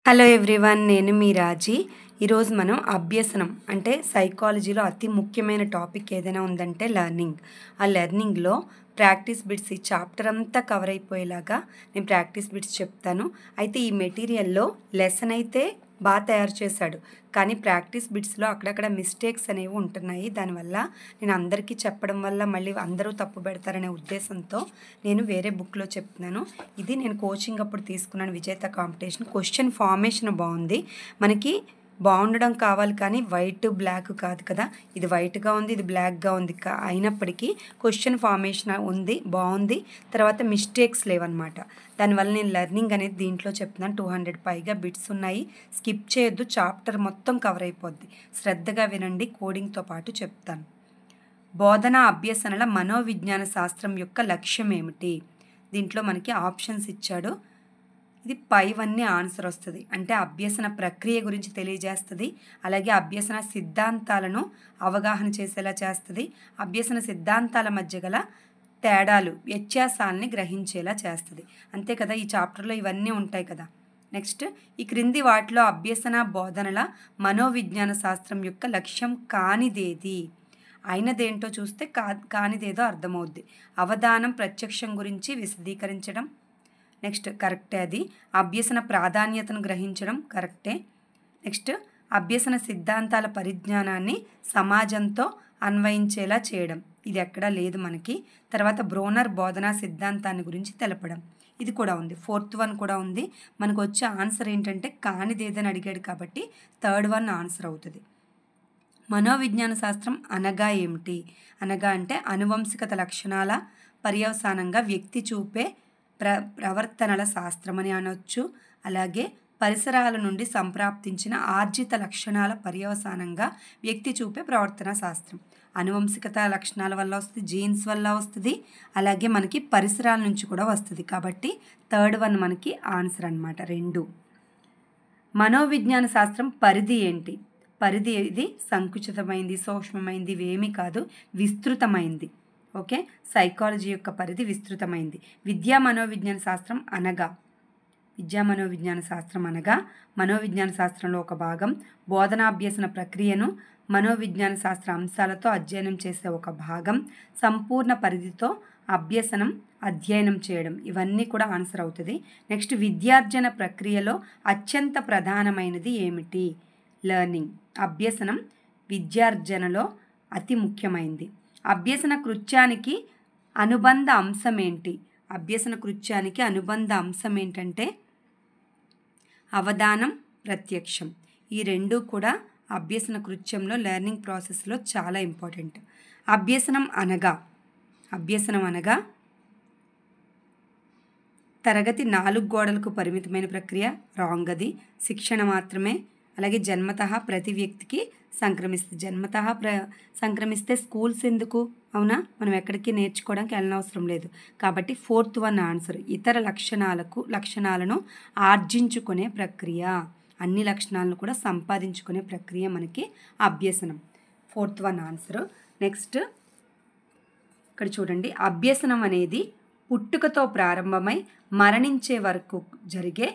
Hello everyone, నేను మీ రాజీ. ఈరోజు మనం అభ్యసనం అంటే సైకాలజీలో అతి ముఖ్యమైన టాపిక్ ఏదైనా ఉందంటే లెర్నింగ్. ఆ లెర్నింగ్లో ప్రాక్టీస్ బిట్స్ ఈ చాప్టర్ అంతా కవర్ అయిపోయేలాగా నేను ప్రాక్టీస్ బిట్స్ చెప్తాను. అయితే ఈ మెటీరియల్లో లెసన్ అయితే బాగా తయారు చేశాడు, కానీ ప్రాక్టీస్ బిట్స్లో అక్కడక్కడ మిస్టేక్స్ అనేవి ఉంటున్నాయి. దానివల్ల నేను అందరికీ చెప్పడం వల్ల మళ్ళీ అందరూ తప్పు పెడతారనే ఉద్దేశంతో నేను వేరే బుక్లో చెప్తున్నాను. ఇది నేను కోచింగ్ అప్పుడు తీసుకున్నాను, విజేత కాంపిటీషన్. క్వశ్చన్ ఫార్మేషన్ బాగుంది, మనకి బాగుండడం కావాలి, కానీ వైట్ బ్లాక్ కాదు కదా. ఇది వైట్గా ఉంది, ఇది బ్లాక్గా ఉంది. అయినప్పటికీ క్వశ్చన్ ఫార్మేషన్ ఉంది, బాగుంది. తర్వాత మిస్టేక్స్ లేవన్నమాట. దానివల్ల నేను లెర్నింగ్ అనేది దీంట్లో చెప్తున్నాను. 200 పైగా బిట్స్ ఉన్నాయి. స్కిప్ చేయొద్దు, చాప్టర్ మొత్తం కవర్ అయిపోద్ది. శ్రద్ధగా వినండి, కోడింగ్తో పాటు చెప్తాను. బోధన అభ్యసనల మనోవిజ్ఞాన శాస్త్రం యొక్క లక్ష్యం ఏమిటి? దీంట్లో మనకి ఆప్షన్స్ ఇచ్చాడు. ఇది పైవన్నీ ఆన్సర్ వస్తుంది. అంటే అభ్యసన ప్రక్రియ గురించి తెలియజేస్తుంది, అలాగే అభ్యసన సిద్ధాంతాలను అవగాహన చేసేలా చేస్తుంది, అభ్యసన సిద్ధాంతాల మధ్య గల తేడాలు వ్యత్యాసాలని గ్రహించేలా చేస్తుంది. అంతే కదా, ఈ చాప్టర్లో ఇవన్నీ ఉంటాయి కదా. నెక్స్ట్, ఈ క్రింది వాటిలో అభ్యసన బోధనల మనోవిజ్ఞాన శాస్త్రం యొక్క లక్ష్యం కానిదేది? అయినదేంటో చూస్తే కానిదేదో అర్థమవుద్ది. అవధానం ప్రత్యక్షం గురించి విశదీకరించడం. నెక్స్ట్, కరెక్టే అది. అభ్యసన ప్రాధాన్యతను గ్రహించడం కరెక్టే. నెక్స్ట్, అభ్యసన సిద్ధాంతాల పరిజ్ఞానాన్ని సమాజంతో అన్వయించేలా చేయడం, ఇది ఎక్కడా లేదు మనకి. తర్వాత బ్రోనర్ బోధనా సిద్ధాంతాన్ని గురించి తెలపడం, ఇది కూడా ఉంది. 4th వన్ కూడా ఉంది. మనకు వచ్చే ఆన్సర్ ఏంటంటే కానిదేదని అడిగాడు కాబట్టి 3rd వన్ ఆన్సర్ అవుతుంది. మనోవిజ్ఞాన శాస్త్రం అనగా ఏమిటి? అనగా అంటే అనువంశికత లక్షణాల పర్యవసానంగా వ్యక్తి చూపే ప్రవర్తనల శాస్త్రం అని అనొచ్చు. అలాగే పరిసరాల నుండి సంప్రాప్తించిన ఆర్జిత లక్షణాల పర్యవసానంగా వ్యక్తి చూపే ప్రవర్తన శాస్త్రం. అనువంశికత లక్షణాల వల్ల వస్తుంది, జీన్స్ వల్ల వస్తుంది, అలాగే మనకి పరిసరాల నుంచి కూడా వస్తుంది. కాబట్టి 3rd వన్ మనకి ఆన్సర్ అన్నమాట. 2. మనోవిజ్ఞాన శాస్త్రం పరిధి ఏంటి? పరిధి ఇది సంకుచితమైంది, సూక్ష్మమైంది ఇవేమీ కాదు, విస్తృతమైంది. ఓకే, సైకాలజీ యొక్క పరిధి విస్తృతమైంది. విద్యా మనోవిజ్ఞాన శాస్త్రం అనగా మనోవిజ్ఞాన శాస్త్రంలో ఒక భాగం. బోధనాభ్యసన ప్రక్రియను మనోవిజ్ఞాన శాస్త్ర అంశాలతో అధ్యయనం చేసే ఒక భాగం. సంపూర్ణ పరిధితో అధ్యయనం చేయడం, ఇవన్నీ కూడా ఆన్సర్ అవుతుంది. నెక్స్ట్, విద్యార్జన ప్రక్రియలో అత్యంత ప్రధానమైనది ఏమిటి? లెర్నింగ్. అభ్యసనం విద్యార్జనలో అతి ముఖ్యమైనది. అభ్యసన కృత్యానికి అనుబంధ అంశం ఏంటి? అభ్యసన కృత్యానికి అనుబంధ అంశం ఏంటంటే అవధానం, ప్రత్యక్షం. ఈ రెండు కూడా అభ్యసన కృత్యంలో లెర్నింగ్ ప్రాసెస్లో చాలా ఇంపార్టెంట్. అభ్యసనం అనగా తరగతి 4 గోడలకు పరిమితమైన ప్రక్రియ. రాంగ్ అది. శిక్షణ మాత్రమే. అలాగే జన్మతః ప్రతి వ్యక్తికి సంక్రమిస్తే స్కూల్స్ ఎందుకు? అవునా, మనం ఎక్కడికి నేర్చుకోవడానికి వెళ్ళనవసరం లేదు. కాబట్టి 4th వన్ ఆన్సర్. ఇతర లక్షణాలను ఆర్జించుకునే ప్రక్రియ, అన్ని లక్షణాలను కూడా సంపాదించుకునే ప్రక్రియ మనకి అభ్యసనం. 4th one answer. నెక్స్ట్, ఇక్కడ చూడండి. అభ్యసనం అనేది పుట్టుకతో ప్రారంభమై మరణించే వరకు జరిగే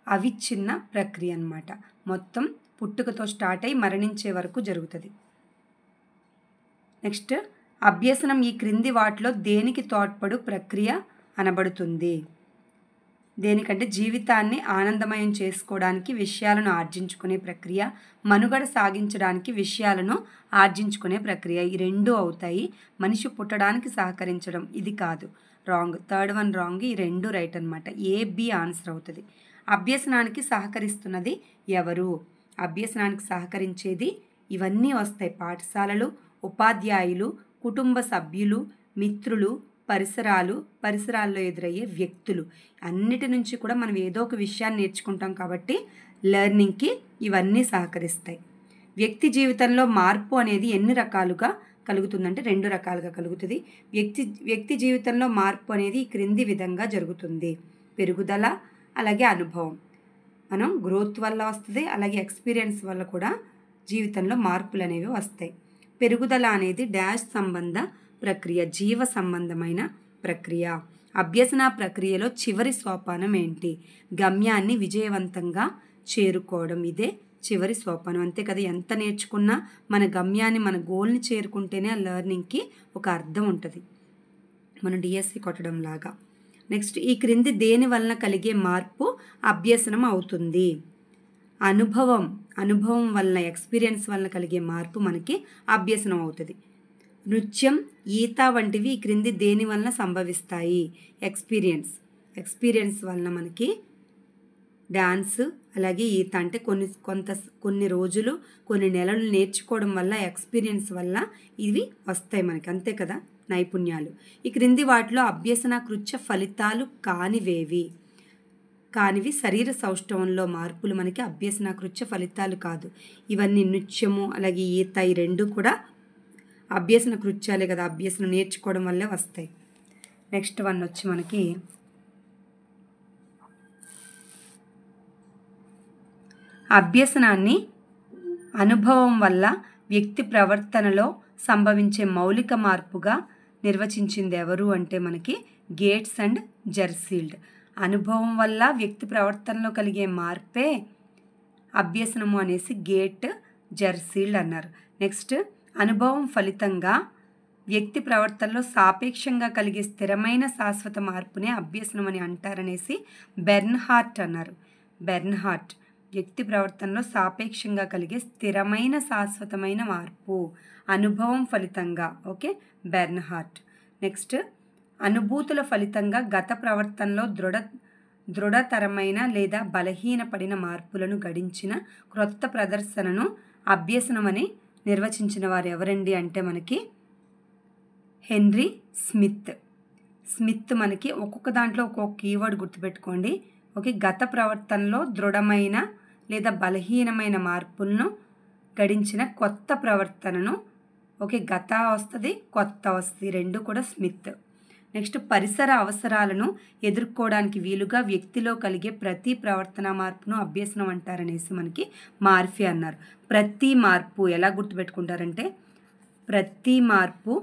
అవిచ్ఛిన్న ప్రక్రియ అన్నమాట. మొత్తం పుట్టుకతో స్టార్ట్ అయ్యి మరణించే వరకు జరుగుతుంది. నెక్స్ట్, అభ్యసనం ఈ క్రింది వాటిలో దేనికి తోడ్పడు ప్రక్రియ అనబడుతుంది? దేనికంటే జీవితాన్ని ఆనందమయం చేసుకోవడానికి విషయాలను ఆర్జించుకునే ప్రక్రియ, మనుగడ సాగించడానికి విషయాలను ఆర్జించుకునే ప్రక్రియ. ఈ రెండు అవుతాయి. మనిషి పుట్టడానికి సహకరించడం, ఇది కాదు, రాంగ్. 3rd వన్ రాంగ్, ఈ రెండు రైట్ అనమాట. AB ఆన్సర్ అవుతుంది. అభ్యసనానికి సహకరిస్తున్నది ఎవరు? అభ్యసనానికి సహకరించేది ఇవన్నీ వస్తాయి: పాఠశాలలు, ఉపాధ్యాయులు, కుటుంబ సభ్యులు, మిత్రులు, పరిసరాల్లో ఎదురయ్యే వ్యక్తులు. అన్నిటి నుంచి కూడా మనం ఏదో ఒక విషయాన్ని నేర్చుకుంటాం కాబట్టి లెర్నింగ్కి ఇవన్నీ సహకరిస్తాయి. వ్యక్తి జీవితంలో మార్పు అనేది ఎన్ని రకాలుగా కలుగుతుందంటే 2 రకాలుగా కలుగుతుంది. వ్యక్తి జీవితంలో మార్పు అనేది ఈ క్రింది విధంగా జరుగుతుంది: పెరుగుదల, అలాగే అనుభవం. మనం గ్రోత్ వల్ల వస్తుంది, అలాగే ఎక్స్పీరియన్స్ వల్ల కూడా జీవితంలో మార్పులు అనేవి వస్తాయి. పెరుగుదల అనేది డాష్ సంబంధ ప్రక్రియ, జీవ సంబంధమైన ప్రక్రియ. అభ్యసన ప్రక్రియలో చివరి సోపానం ఏంటి? గమ్యాన్ని విజయవంతంగా చేరుకోవడం. ఇదే చివరి సోపానం. అంతే కదా, ఎంత నేర్చుకున్నా మన గమ్యాన్ని, మన గోల్ని చేరుకుంటేనే ఆ లెర్నింగ్కి ఒక అర్థం ఉంటుంది, మనం డిఎస్సి కొట్టడం లాగా. నెక్స్ట్, ఈ క్రింది దేని వలన కలిగే మార్పు అభ్యసనం అవుతుంది? అనుభవం వలన, ఎక్స్పీరియన్స్ వలన కలిగే మార్పు మనకి అభ్యసనం అవుతుంది. నృత్యం, ఈత వంటివి ఈ క్రింది దేని వలన సంభవిస్తాయి? ఎక్స్పీరియన్స్ వలన మనకి డాన్స్, అలాగే ఈత అంటే కొన్ని రోజులు, కొన్ని నెలలు నేర్చుకోవడం వల్ల, ఎక్స్పీరియన్స్ వల్ల ఇవి వస్తాయి మనకి, అంతే కదా, నైపుణ్యాలు. ఈ క్రింది వాటిలో అభ్యసన కృత్య ఫలితాలు కానివి శరీర సౌష్ఠవంలో మార్పులు మనకి అభ్యసన కృత్య ఫలితాలు కాదు. ఇవన్నీ నృత్యము, అలాగే ఈత, ఈ రెండు కూడా అభ్యసన కృత్యాలే కదా, అభ్యసనం నేర్చుకోవడం వల్లే వస్తాయి. నెక్స్ట్ వన్ వచ్చి మనకి అభ్యసనాన్ని అనుభవం వల్ల వ్యక్తి ప్రవర్తనలో సంభవించే మౌలిక మార్పుగా నిర్వచించింది ఎవరు అంటే మనకి గేట్స్ అండ్ జెర్సీల్డ్. అనుభవం వల్ల వ్యక్తి ప్రవర్తనలో కలిగే మార్పే అభ్యసనము అనేసి గేట్, జెర్సీల్డ్ అన్నారు. నెక్స్ట్, అనుభవం ఫలితంగా వ్యక్తి ప్రవర్తనలో సాపేక్షంగా కలిగే స్థిరమైన శాశ్వత మార్పునే అభ్యసనం అని అంటారనేసి బెర్న్హార్ట్ అన్నారు. బెర్న్హార్ట్, వ్యక్తి ప్రవర్తనలో సాపేక్షంగా కలిగే స్థిరమైన శాశ్వతమైన మార్పు అనుభవం ఫలితంగా. ఓకే, బెర్న్హార్ట్. నెక్స్ట్, అనుభూతుల ఫలితంగా గత ప్రవర్తనలో దృఢతరమైన లేదా బలహీనపడిన మార్పులను గడించిన క్రొత్త ప్రదర్శనను అభ్యసనమని నిర్వచించిన వారు ఎవరండి అంటే మనకి హెన్రీ స్మిత్. మనకి ఒక్కొక్క దాంట్లో ఒక్కొక్క కీవర్డ్ గుర్తుపెట్టుకోండి. ఓకే, గత ప్రవర్తనలో దృఢమైన లేదా బలహీనమైన మార్పులను గడించిన కొత్త ప్రవర్తనను, ఓకే, గత వస్తుంది, కొత్త వస్తుంది, రెండు కూడా స్మిత్. నెక్స్ట్, పరిసర అవసరాలను ఎదుర్కోవడానికి వీలుగా వ్యక్తిలో కలిగే ప్రతి ప్రవర్తన మార్పును అభ్యసనం అంటారనేసి మనకి మార్ఫీ అన్నారు. ప్రతి మార్పు ఎలా గుర్తుపెట్టుకుంటారంటే ప్రతి మార్పు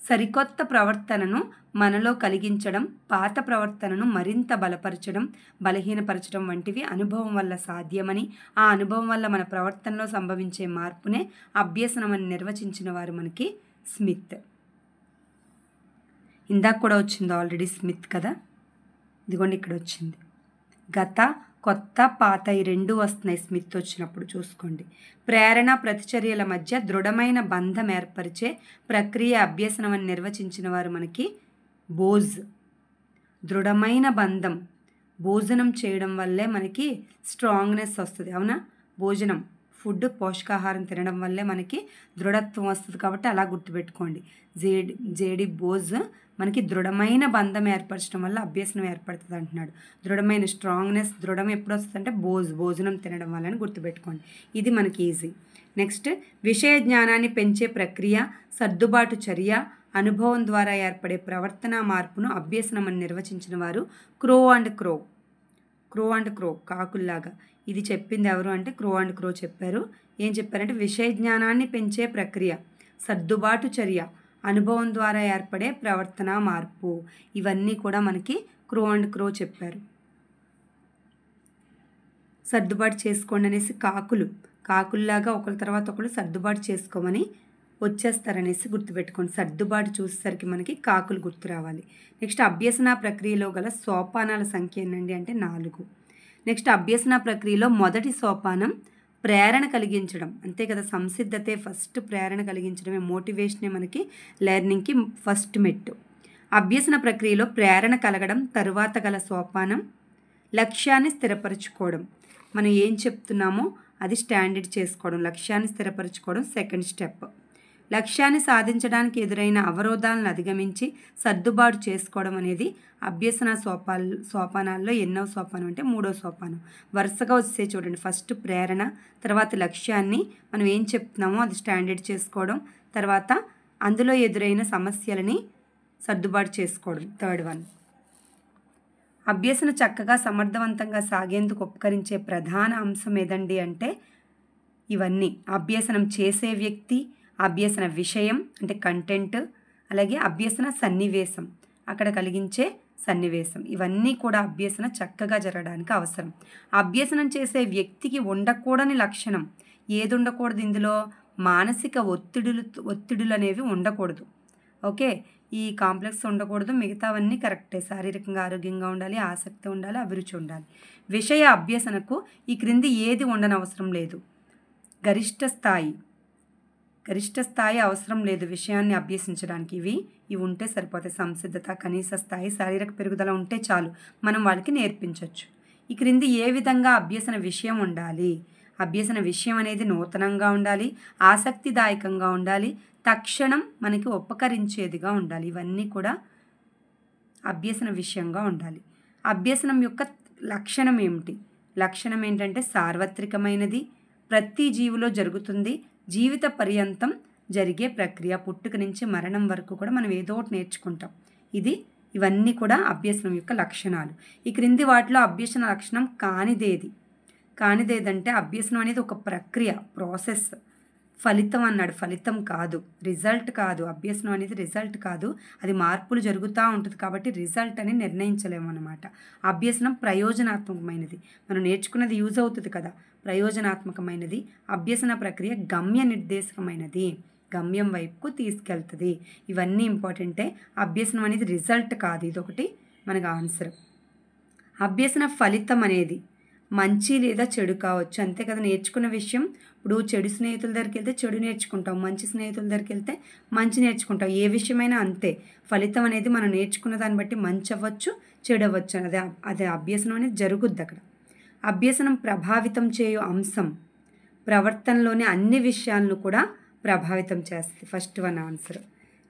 సరికొత్త ప్రవర్తనను మనలో కలిగించడం, పాత ప్రవర్తనను మరింత బలపరచడం, బలహీనపరచడం వంటివి అనుభవం వల్ల సాధ్యమని, ఆ అనుభవం వల్ల మన ప్రవర్తనలో సంభవించే మార్పునే అభ్యసనమని నిర్వచించిన వారు మనకి స్మిత్. ఇందాక కూడా వచ్చింది ఆల్రెడీ స్మిత్ కదా, ఇదిగోండి ఇక్కడ వచ్చింది. గత, కొత్త, పాత ఈ రెండు వస్తున్నాయి స్మిత్ వచ్చినప్పుడు, చూసుకోండి. ప్రేరణ, ప్రతిచర్యల మధ్య దృఢమైన బంధం ఏర్పరిచే ప్రక్రియ అభ్యసనం అని నిర్వచించిన వారు మనకి బోజ్. దృఢమైన బంధం, భోజనం చేయడం వల్లే మనకి స్ట్రాంగ్నెస్ వస్తుంది, అవునా? భోజనం, ఫుడ్, పోషకాహారం తినడం వల్లే మనకి దృఢత్వం వస్తుంది, కాబట్టి అలా గుర్తుపెట్టుకోండి. జేడి బోజ్ మనకి దృఢమైన బంధం ఏర్పరచడం వల్ల అభ్యసనం ఏర్పడుతుంది అంటున్నాడు. దృఢమైన స్ట్రాంగ్నెస్, దృఢం ఎప్పుడు వస్తుంది అంటే భోజనం తినడం వల్ల అని గుర్తుపెట్టుకోండి. ఇది మనకి ఈజీ. నెక్స్ట్, విషయ జ్ఞానాన్ని పెంచే ప్రక్రియ, సర్దుబాటు చర్య, అనుభవం ద్వారా ఏర్పడే ప్రవర్తన మార్పును అభ్యసనం అని నిర్వచించిన వారు క్రో అండ్ క్రో, కాకుల్లాగా. ఇది చెప్పింది ఎవరు అంటే క్రో చెప్పారు. ఏం చెప్పారంటే విషయ జ్ఞానాన్ని పెంచే ప్రక్రియ, సర్దుబాటు చర్య, అనుభవం ద్వారా ఏర్పడే ప్రవర్తన మార్పు, ఇవన్నీ కూడా మనకి క్రో చెప్పారు. సర్దుబాటు చేసుకోండి అనేసి కాకుల్లాగా ఒకరి తర్వాత ఒకరు సర్దుబాటు చేసుకోమని వచ్చేస్తారనేసి గుర్తుపెట్టుకోండి. సర్దుబాటు చూసేసరికి మనకి కాకులు గుర్తు రావాలి. నెక్స్ట్, అభ్యసన ప్రక్రియలో గల సోపానాల సంఖ్య ఏంటండి అంటే 4. నెక్స్ట్, అభ్యసన ప్రక్రియలో మొదటి సోపానం ప్రేరణ కలిగించడం, అంతే కదా, సంసిద్ధతే ఫస్ట్, ప్రేరణ కలిగించడమే, మోటివేషనే మనకి లెర్నింగ్కి ఫస్ట్ మెట్టు. అభ్యసన ప్రక్రియలో ప్రేరణ కలగడం తరువాత గల సోపానం లక్ష్యాన్ని స్థిరపరచుకోవడం. మనం ఏం చెప్తున్నామో అది స్టాండర్డ్ చేసుకోవడం, లక్ష్యాన్ని స్థిరపరచుకోవడం సెకండ్ స్టెప్. లక్ష్యాన్ని సాధించడానికి ఎదురైన అవరోధాలను అధిగమించి సర్దుబాటు చేసుకోవడం అనేది అభ్యసన సోపానాల్లో ఎన్నో సోపానం అంటే 3వ సోపానం. వరుసగా వచ్చే చూడండి, ఫస్ట్ ప్రేరణ, తర్వాత లక్ష్యాన్ని మనం ఏం చెప్తున్నామో అది స్టాండర్డ్ చేసుకోవడం, తర్వాత అందులో ఎదురైన సమస్యలని సర్దుబాటు చేసుకోవడం, థర్డ్ వన్. అభ్యసన చక్కగా సమర్థవంతంగా సాగేందుకు ఉపకరించే ప్రధాన అంశం ఏదండి అంటే ఇవన్నీ అభ్యసనం చేసే వ్యక్తి, అభ్యసన విషయం అంటే కంటెంట్, అలాగే అభ్యసన సన్నివేశం అక్కడ కలిగించే సన్నివేశం, ఇవన్నీ కూడా అభ్యసన చక్కగా జరగడానికి అవసరం. అభ్యసనం చేసే వ్యక్తికి ఉండకూడని లక్షణం ఏది ఉండకూడదు? ఇందులో మానసిక ఒత్తిడులు అనేవి ఉండకూడదు. ఓకే, ఈ కాంప్లెక్స్ ఉండకూడదు. మిగతావన్నీ కరెక్టే. శారీరకంగా ఆరోగ్యంగా ఉండాలి, ఆసక్తి ఉండాలి, అభిరుచి ఉండాలి. విషయ అభ్యసనకు ఈ క్రింది ఏది ఉండనవసరం లేదు. గరిష్ట స్థాయి అవసరం లేదు విషయాన్ని అభ్యసించడానికి. ఇవి ఉంటే సరిపోతాయి. సంసిద్ధత, కనీస స్థాయి, శారీరక పెరుగుదల ఉంటే చాలు, మనం వాళ్ళకి నేర్పించవచ్చు. ఈ క్రింది ఏ విధంగా అభ్యసన విషయం ఉండాలి? అభ్యసన విషయం అనేది నూతనంగా ఉండాలి, ఆసక్తిదాయకంగా ఉండాలి, తక్షణం మనకి ఉపకరించేదిగా ఉండాలి. ఇవన్నీ కూడా అభ్యసన విషయంగా ఉండాలి. అభ్యసనం యొక్క లక్షణం ఏమిటి? లక్షణం ఏంటంటే సార్వత్రికమైనది, ప్రతి జీవిలో జరుగుతుంది, జీవిత పర్యంతం జరిగే ప్రక్రియ, పుట్టుక నుంచి మరణం వరకు కూడా మనం ఏదో ఒకటి నేర్చుకుంటాం. ఇవన్నీ కూడా అభ్యసనం యొక్క లక్షణాలు. ఈ క్రింది వాటిలో అభ్యసన లక్షణం కానిదేదంటే అభ్యసనం అనేది ఒక ప్రక్రియ, ప్రాసెస్. ఫలితం అన్నాడు, ఫలితం కాదు, రిజల్ట్ కాదు. అభ్యసనం అనేది రిజల్ట్ కాదు, అది మార్పులు జరుగుతూ ఉంటుంది కాబట్టి రిజల్ట్ అని నిర్ణయించలేము అన్నమాట. అభ్యసనం ప్రయోజనాత్మకమైనది, మనం నేర్చుకున్నది యూజ్ అవుతుంది కదా, ప్రయోజనాత్మకమైనది. అభ్యసన ప్రక్రియ గమ్య నిర్దేశకమైనది, గమ్యం వైపుకు తీసుకెళ్తుంది. ఇవన్నీ ఇంపార్టెంటే. అభ్యసనం అనేది రిజల్ట్ కాదు, ఇదొకటి మనకు ఆన్సర్. అభ్యసన ఫలితం అనేది మంచి లేదా చెడు కావచ్చు, అంతే కదా. నేర్చుకున్న విషయం, ఇప్పుడు చెడు స్నేహితుల దగ్గరికి వెళ్తే చెడు నేర్చుకుంటాం, మంచి స్నేహితుల దగ్గరికి వెళ్తే మంచి నేర్చుకుంటాం. ఏ విషయమైనా అంతే. ఫలితం అనేది మనం నేర్చుకున్న దాన్ని బట్టి మంచి అవ్వచ్చు, చెడు అవ్వచ్చు. అదే అభ్యసనం అనేది జరుగుద్ది అక్కడ. అభ్యసనం ప్రభావితం చేయు అంశం ప్రవర్తనలోని అన్ని విషయాలను కూడా ప్రభావితం చేస్తుంది. First one answer.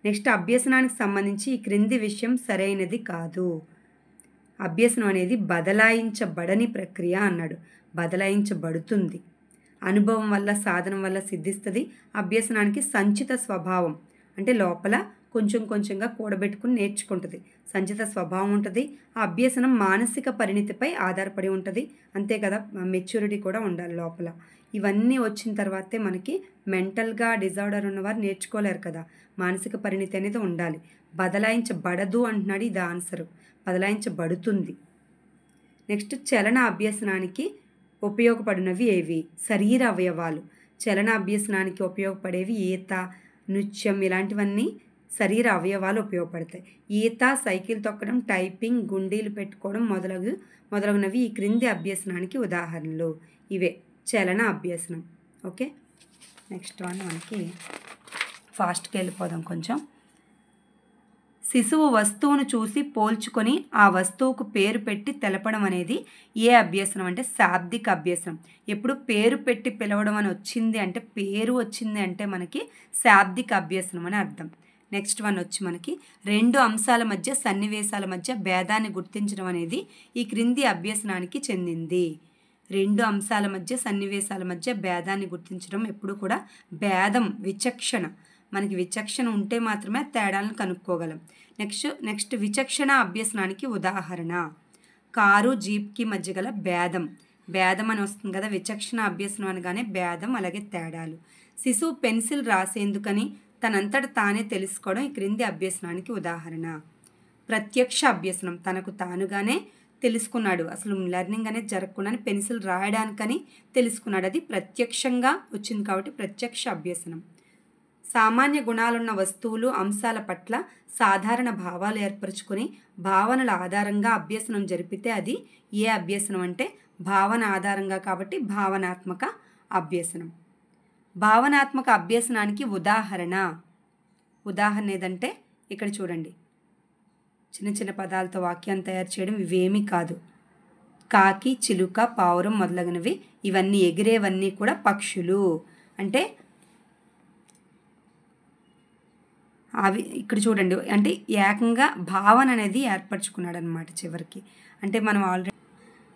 నెక్స్ట్, అభ్యసనానికి సంబంధించి ఈ క్రింది విషయం సరైనది కాదు. అభ్యసనం అనేది బదలాయించబడని ప్రక్రియ అన్నాడు. బదలాయించబడుతుంది, అనుభవం వల్ల, సాధనం వల్ల సిద్ధిస్తుంది. అభ్యసనానికి సంచిత స్వభావం అంటే లోపల కొంచెం కొంచెంగా కూడబెట్టుకుని నేర్చుకుంటుంది, సంచిత స్వభావం ఉంటుంది. ఆ అభ్యసనం మానసిక పరిణితిపై ఆధారపడి ఉంటుంది, అంతే కదా. మెచ్యూరిటీ కూడా ఉండాలి లోపల. ఇవన్నీ వచ్చిన తర్వాతే మనకి మెంటల్గా డిజార్డర్ ఉన్నవారు నేర్చుకోలేరు కదా. మానసిక పరిణితి అనేది ఉండాలి. బదలాయించబడదు అంటున్నాడు, ఇది ఆన్సరు. బదలాయించబడుతుంది. నెక్స్ట్, చలన అభ్యసనానికి ఉపయోగపడినవి ఏవి? శరీర అవయవాలు. చలన అభ్యసనానికి ఉపయోగపడేవి ఈత, నృత్యం, ఇలాంటివన్నీ శరీర అవయవాలు ఉపయోగపడతాయి. ఈత, సైకిల్ తొక్కడం, టైపింగ్, గుండీలు పెట్టుకోవడం మొదలగునవి ఈ క్రింది అభ్యసనానికి ఉదాహరణలు. ఇవే చలన అభ్యసనం. ఓకే, నెక్స్ట్ వన్ మనకి ఫాస్ట్గా వెళ్ళిపోదాం కొంచెం. శిశువు వస్తువును చూసి పోల్చుకొని ఆ వస్తువుకు పేరు పెట్టి తెలపడం అనేది ఏ అభ్యసనం అంటే శాబ్దిక అభ్యసనం. ఎప్పుడు పేరు పెట్టి పిలవడం అని వచ్చింది అంటే, పేరు వచ్చింది అంటే మనకి శాబ్దిక అభ్యసనం అని అర్థం. నెక్స్ట్ వన్ వచ్చి మనకి రెండు అంశాల మధ్య, సన్నివేశాల మధ్య భేదాన్ని గుర్తించడం అనేది ఈ క్రింది అభ్యసనానికి చెందింది. రెండు అంశాల మధ్య, సన్నివేశాల మధ్య భేదాన్ని గుర్తించడం ఎప్పుడు కూడా భేదం, విచక్షణ. మనకి విచక్షణ ఉంటే మాత్రమే తేడాలను కనుక్కోగలం. నెక్స్ట్ విచక్షణ అభ్యసనానికి ఉదాహరణ కారు, జీప్కి మధ్య గల భేదం అని వస్తుంది కదా. విచక్షణ అభ్యసనం అనగానే భేదం, అలాగే తేడాలు. శిశువు పెన్సిల్ రాసేందుకని తనంతట తానే తెలుసుకోవడం ఈ క్రింది అభ్యసనానికి ఉదాహరణ. ప్రత్యక్ష అభ్యసనం, తనకు తానుగానే తెలుసుకున్నాడు, అసలు లెర్నింగ్ అనేది జరగకుండానే పెన్సిల్ రాయడానికని తెలుసుకున్నాడు, అది ప్రత్యక్షంగా వచ్చింది కాబట్టి ప్రత్యక్ష అభ్యసనం. సామాన్య గుణాలున్న వస్తువులు, అంశాల పట్ల సాధారణ భావాలు ఏర్పరచుకొని భావనల ఆధారంగా అభ్యసనం జరిపితే అది ఏ అభ్యసనం అంటే భావన ఆధారంగా కాబట్టి భావనాత్మక అభ్యసనం. భావనాత్మక అభ్యసనానికి ఉదాహరణ ఏదంటే ఇక్కడ చూడండి, చిన్న చిన్న పదాలతో వాక్యాన్ని తయారు చేయడం ఇవేమీ కాదు. కాకి, చిలుక, పావురం మొదలగునవి, ఇవన్నీ ఎగిరేవన్నీ కూడా పక్షులు. అంటే అవి ఇక్కడ చూడండి, అంటే ఏకంగా భావన అనేది ఏర్పరచుకున్నాడు అనమాట చివరికి. అంటే మనం ఆల్రెడీ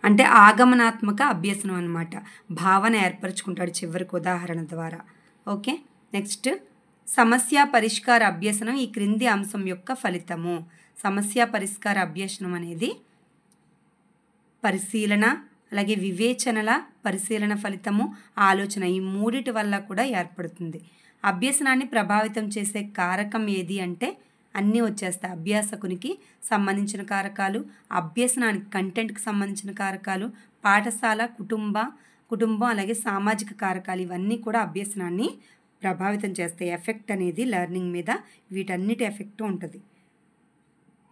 అంటే ఆగమనాత్మక అభ్యసనం అనమాట. భావన ఏర్పరచుకుంటాడు చివరికి ఉదాహరణ ద్వారా. ఓకే, నెక్స్ట్ సమస్య పరిష్కార అభ్యసనం ఈ క్రింది అంశం యొక్క ఫలితము. సమస్య పరిష్కార అభ్యసనం అనేది పరిశీలన, అలాగే వివేచనల పరిశీలన ఫలితము, ఆలోచన ఈ మూడిటి వల్ల కూడా ఏర్పడుతుంది. అభ్యసనాన్ని ప్రభావితం చేసే కారకం ఏది అంటే అన్నీ వచ్చేస్తాయి. అభ్యాసకునికి సంబంధించిన కారకాలు, అభ్యసనానికి కంటెంట్కి సంబంధించిన కారకాలు, పాఠశాల, కుటుంబం అలాగే సామాజిక కారకాలు ఇవన్నీ కూడా అభ్యసనాన్ని ప్రభావితం చేస్తాయి. ఎఫెక్ట్ అనేది లెర్నింగ్ మీద వీటన్నిటి ఎఫెక్ట్ ఉంటుంది.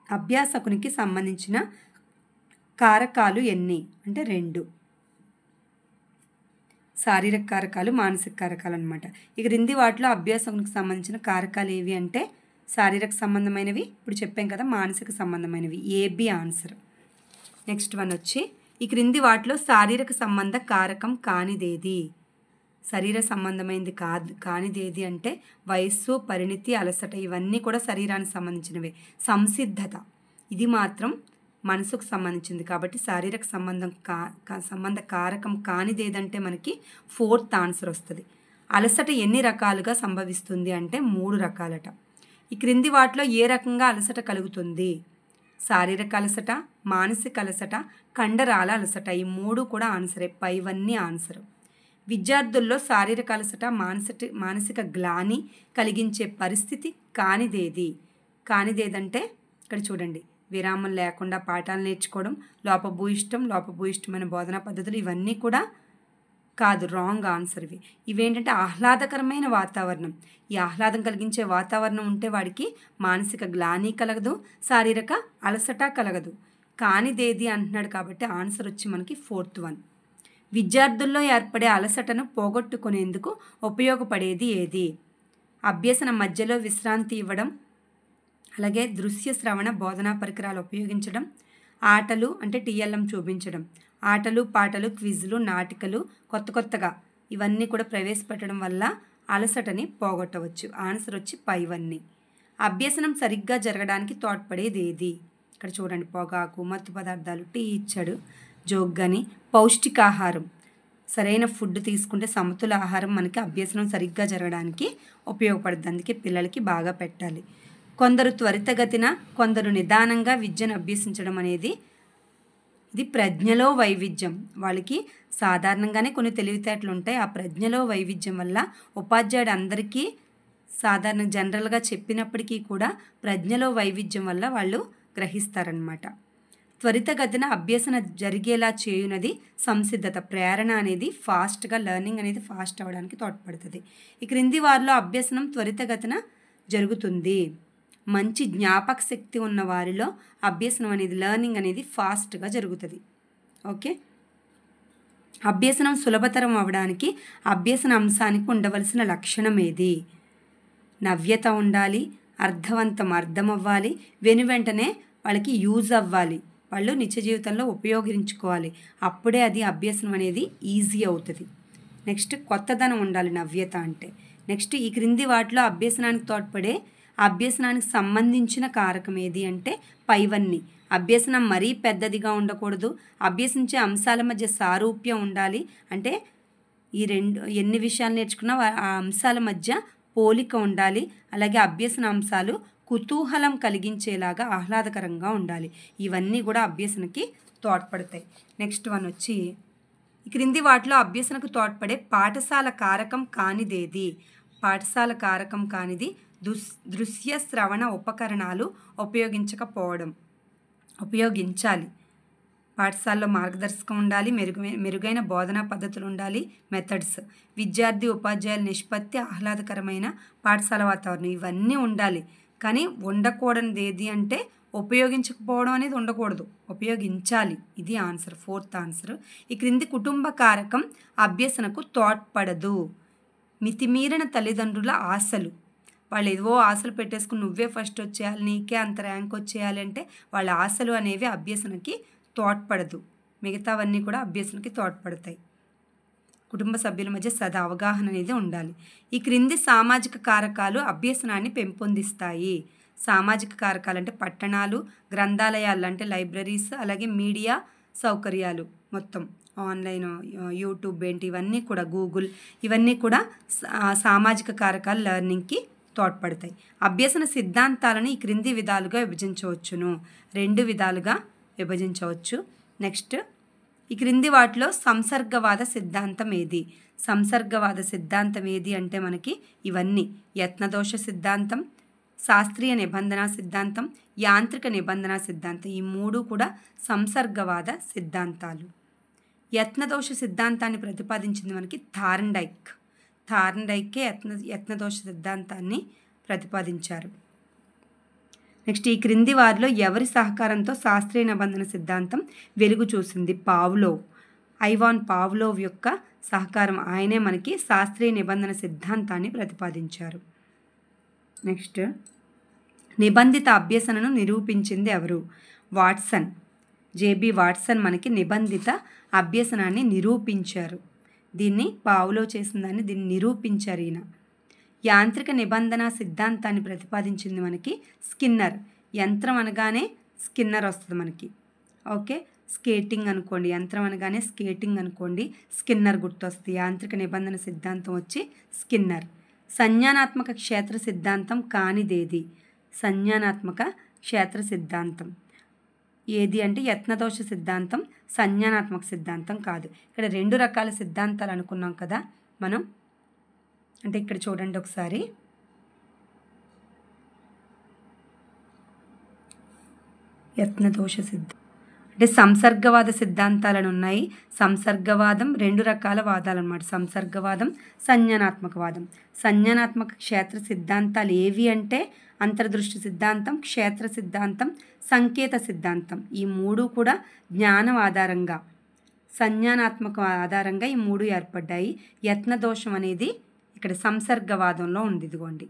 అభ్యాసకునికి సంబంధించిన కారకాలు ఎన్ని అంటే 2 శారీరక కారకాలు, మానసిక కారకాలు అనమాట. ఇక క్రింది వాటిలో అభ్యాసకునికి సంబంధించిన కారకాలు ఏవి అంటే శారీరక సంబంధమైనవి ఇప్పుడు చెప్పాం కదా, మానసిక సంబంధమైనవి. AB answer. నెక్స్ట్ వన్ వచ్చి ఈ క్రింది వాటిలో శారీరక సంబంధ కారకం కానిదేది? శరీర సంబంధమైనది కానిదేది అంటే వయస్సు, పరిణితి, అలసట ఇవన్నీ కూడా శరీరానికి సంబంధించినవే. సంసిద్ధత ఇది మాత్రం మనసుకు సంబంధించింది కాబట్టి శారీరక సంబంధ కారకం కానిదేదంటే మనకి 4th ఆన్సర్ వస్తుంది. అలసట ఎన్ని రకాలుగా సంభవిస్తుంది అంటే 3 రకాలట. ఈ క్రింది వాటిలో ఏ రకంగా అలసట కలుగుతుంది? శారీరక అలసట, మానసిక అలసట, కండరాల అలసట ఈ 3 కూడా ఆన్సరే. పైవన్నీ ఆన్సర్. విద్యార్థుల్లో శారీరక అలసట, మానసిక గ్లాని కలిగించే పరిస్థితి కానిదేదంటే ఇక్కడ చూడండి, విరామం లేకుండా పాఠాలు నేర్చుకోవడం, లోపభూయిష్టమైన బోధనా పద్ధతులు ఇవన్నీ కూడా కాదు, రాంగ్ ఆన్సర్ ఇవి. ఇవేంటంటే ఆహ్లాదకరమైన వాతావరణం. ఈ ఆహ్లాదం కలిగించే వాతావరణం ఉంటే వాడికి మానసిక గ్లాని కలగదు, శారీరక అలసట కలగదు. కానిదేది అంటున్నాడు కాబట్టి ఆన్సర్ వచ్చి మనకి 4th వన్. విద్యార్థుల్లో ఏర్పడే అలసటను పోగొట్టుకునేందుకు ఉపయోగపడేది ఏది? అభ్యసన మధ్యలో విశ్రాంతి ఇవ్వడం, అలాగే దృశ్య శ్రవణ బోధనా పరికరాలు ఉపయోగించడం, ఆటలు అంటే టీఎల్ఎం చూపించడం, ఆటలు పాటలు క్విజ్లు నాటికలు కొత్తగా ఇవన్నీ కూడా ప్రవేశపెట్టడం వల్ల అలసటని పోగొట్టవచ్చు. ఆన్సర్ వచ్చి పైవన్నీ. అభ్యసనం సరిగ్గా జరగడానికి తోడ్పడేది ఏది? ఇక్కడ చూడండి, పొగాకు, మత్తు పదార్థాలు, టీ ఇచ్చాడు, జోగ్గని, పౌష్టికాహారం. సరైన ఫుడ్ తీసుకుంటే సమతుల ఆహారం మనకి అభ్యసనం సరిగ్గా జరగడానికి ఉపయోగపడుతుంది. అందుకే పిల్లలకి బాగా పెట్టాలి. కొందరు త్వరితగతిన, కొందరు నిదానంగా విద్యను అభ్యసించడం అనేది ఇది ప్రజ్ఞలో వైవిధ్యం. వాళ్ళకి సాధారణంగానే కొన్ని తెలివితేటలు ఉంటాయి. ఆ ప్రజ్ఞలో వైవిధ్యం వల్ల ఉపాధ్యాయుడు అందరికీ జనరల్గా చెప్పినప్పటికీ కూడా ప్రజ్ఞలో వైవిధ్యం వల్ల వాళ్ళు గ్రహిస్తారనమాట. త్వరితగతిన అభ్యసన జరిగేలా చేయునది సంసిద్ధత. ప్రేరణ అనేది ఫాస్ట్గా లెర్నింగ్ అనేది ఫాస్ట్ అవ్వడానికి తోడ్పడుతుంది. ఈ క్రింది వారిలో అభ్యసనం త్వరితగతిన జరుగుతుంది. మంచి జ్ఞాపక శక్తి ఉన్న వారిలో అభ్యసనం అనేది లెర్నింగ్ అనేది ఫాస్ట్గా జరుగుతుంది. ఓకే, అభ్యసనం సులభతరం అవ్వడానికి అభ్యసన అంశానికి ఉండవలసిన లక్షణం ఏది? నవ్యత ఉండాలి, అర్థం అవ్వాలి, వెంటనే వాళ్ళకి యూజ్ అవ్వాలి, వాళ్ళు నిత్య జీవితంలో ఉపయోగించుకోవాలి. అప్పుడే అది అభ్యసనం అనేది ఈజీ అవుతుంది. నెక్స్ట్ కొత్తదనం ఉండాలి నవ్యత అంటే. నెక్స్ట్ ఈ క్రింది వాటిలో అభ్యసనానికి తోడ్పడే అభ్యసనానికి సంబంధించిన కారకం ఏది అంటే పైవన్నీ. అభ్యసనం మరీ పెద్దదిగా ఉండకూడదు, అభ్యసించే అంశాల మధ్య సారూప్యం ఉండాలి. అంటే ఈ ఎన్ని విషయాలు నేర్చుకున్నా ఆ అంశాల మధ్య పోలిక ఉండాలి. అలాగే అభ్యసన అంశాలు కుతూహలం కలిగించేలాగా ఆహ్లాదకరంగా ఉండాలి. ఇవన్నీ కూడా అభ్యసనకి తోడ్పడతాయి. నెక్స్ట్ వన్ వచ్చి ఈ క్రింది వాటిలో అభ్యసనకు తోడ్పడే పాఠశాల కారకం కానిదేది? పాఠశాల కారకం కానిది దృశ్య శ్రవణ ఉపకరణాలు ఉపయోగించాలి. పాఠశాలలో మార్గదర్శకం ఉండాలి, మెరుగైన బోధనా పద్ధతులు ఉండాలి, మెథడ్స్, విద్యార్థి ఉపాధ్యాయుల నిష్పత్తి, ఆహ్లాదకరమైన పాఠశాల వాతావరణం ఇవన్నీ ఉండాలి. కానీ ఉండకూడనిది ఏది అంటే ఉపయోగించకపోవడం అనేది ఉండకూడదు, ఉపయోగించాలి. ఇది ఆన్సర్, 4th ఆన్సర్. ఈ క్రింది కుటుంబ కారకం అభ్యసనకు తోడ్పడదు. మితిమీరిన తల్లిదండ్రుల ఆశలు. వాళ్ళు ఏవో ఆశలు పెట్టేసుకుని నువ్వే ఫస్ట్ వచ్చేయాలి, నీకే అంత ర్యాంక్ వచ్చేయాలి అంటే వాళ్ళ ఆశలు అనేవి అభ్యసనకి తోడ్పడదు. మిగతావన్నీ కూడా అభ్యసనకి తోడ్పడతాయి. కుటుంబ సభ్యుల మధ్య సదా అవగాహన అనేది ఉండాలి. ఈ క్రింది సామాజిక కారకాలు అభ్యసనాన్ని పెంపొందిస్తాయి. సామాజిక కారకాలు అంటే పట్టణాలు, గ్రంథాలయాలు అంటే లైబ్రరీస్, అలాగే మీడియా సౌకర్యాలు మొత్తం ఆన్లైన్, యూట్యూబ్ ఏంటి ఇవన్నీ కూడా, గూగుల్ ఇవన్నీ కూడా సామాజిక కారకాలు లెర్నింగ్కి తోడ్పడతాయి. అభ్యసన సిద్ధాంతాలను ఈ క్రింది విధాలుగా విభజించవచ్చును. 2 విధాలుగా విభజించవచ్చు. నెక్స్ట్ ఈ క్రింది వాటిలో సంసర్గవాద సిద్ధాంతం ఏది? సంసర్గవాద సిద్ధాంతం ఏది అంటే మనకి ఇవన్నీ యత్నదోష సిద్ధాంతం, శాస్త్రీయ నిబంధన సిద్ధాంతం, యాంత్రిక నిబంధన సిద్ధాంతం. ఈ మూడు కూడా సంసర్గవాద సిద్ధాంతాలు. యత్నదోష సిద్ధాంతాన్ని ప్రతిపాదించింది మనకి థార్న్డైక్. థార్న్డైకే యత్నదోష సిద్ధాంతాన్ని ప్రతిపాదించారు. నెక్స్ట్, ఈ క్రింది వారిలో ఎవరి సహకారంతో శాస్త్రీయ నిబంధన సిద్ధాంతం వెలుగు చూసింది? పావ్లోవ్. ఐవాన్ పావ్లోవ్ యొక్క సహకారం, ఆయనే మనకి శాస్త్రీయ నిబంధన సిద్ధాంతాన్ని ప్రతిపాదించారు. నెక్స్ట్, నిబంధిత అభ్యసనను నిరూపించింది ఎవరు? వాట్సన్. జేబీ వాట్సన్ మనకి నిబంధిత అభ్యసనాన్ని నిరూపించారు. దీన్ని పావ్లోవ్ చేసిన దీన్ని నిరూపించారు ఈయన. యాంత్రిక నిబంధన సిద్ధాంతాన్ని ప్రతిపాదించింది మనకి స్కిన్నర్. యంత్రం అనగానే స్కిన్నర్ వస్తుంది మనకి. ఓకే, స్కేటింగ్ అనుకోండి, యంత్రం అనగానే స్కేటింగ్ అనుకోండి, స్కిన్నర్ గుర్తొస్తుంది. యాంత్రిక నిబంధన సిద్ధాంతం వచ్చి స్కిన్నర్. సంజ్ఞానాత్మక క్షేత్ర సిద్ధాంతం కానిదేది? సంజ్ఞానాత్మక క్షేత్ర సిద్ధాంతం ఏది అంటే యత్నదోష సిద్ధాంతం, సంజ్ఞానాత్మక సిద్ధాంతం కాదు. ఇక్కడ రెండు రకాల సిద్ధాంతాలు అనుకున్నాం కదా మనం. అంటే ఇక్కడ చూడండి ఒకసారి, యత్నదోష సిద్ధాంతం అంటే సంసర్గవాద సిద్ధాంతాలను ఉన్నాయి. సంసర్గవాదం రెండు రకాల వాదాలు అన్నమాట. సంసర్గవాదం, సంజ్ఞానాత్మక వాదం. సంజ్ఞానాత్మక క్షేత్ర సిద్ధాంతాలు ఏవి అంటే అంతర్దృష్టి సిద్ధాంతం, క్షేత్ర సిద్ధాంతం, సంకేత సిద్ధాంతం. ఈ మూడు కూడా జ్ఞానం ఆధారంగా, సంజ్ఞానాత్మక ఆధారంగా ఈ మూడు ఏర్పడ్డాయి. యత్నదోషం అనేది ఇక్కడ సంసర్గవాదంలో ఉంది. ఇదిగోండి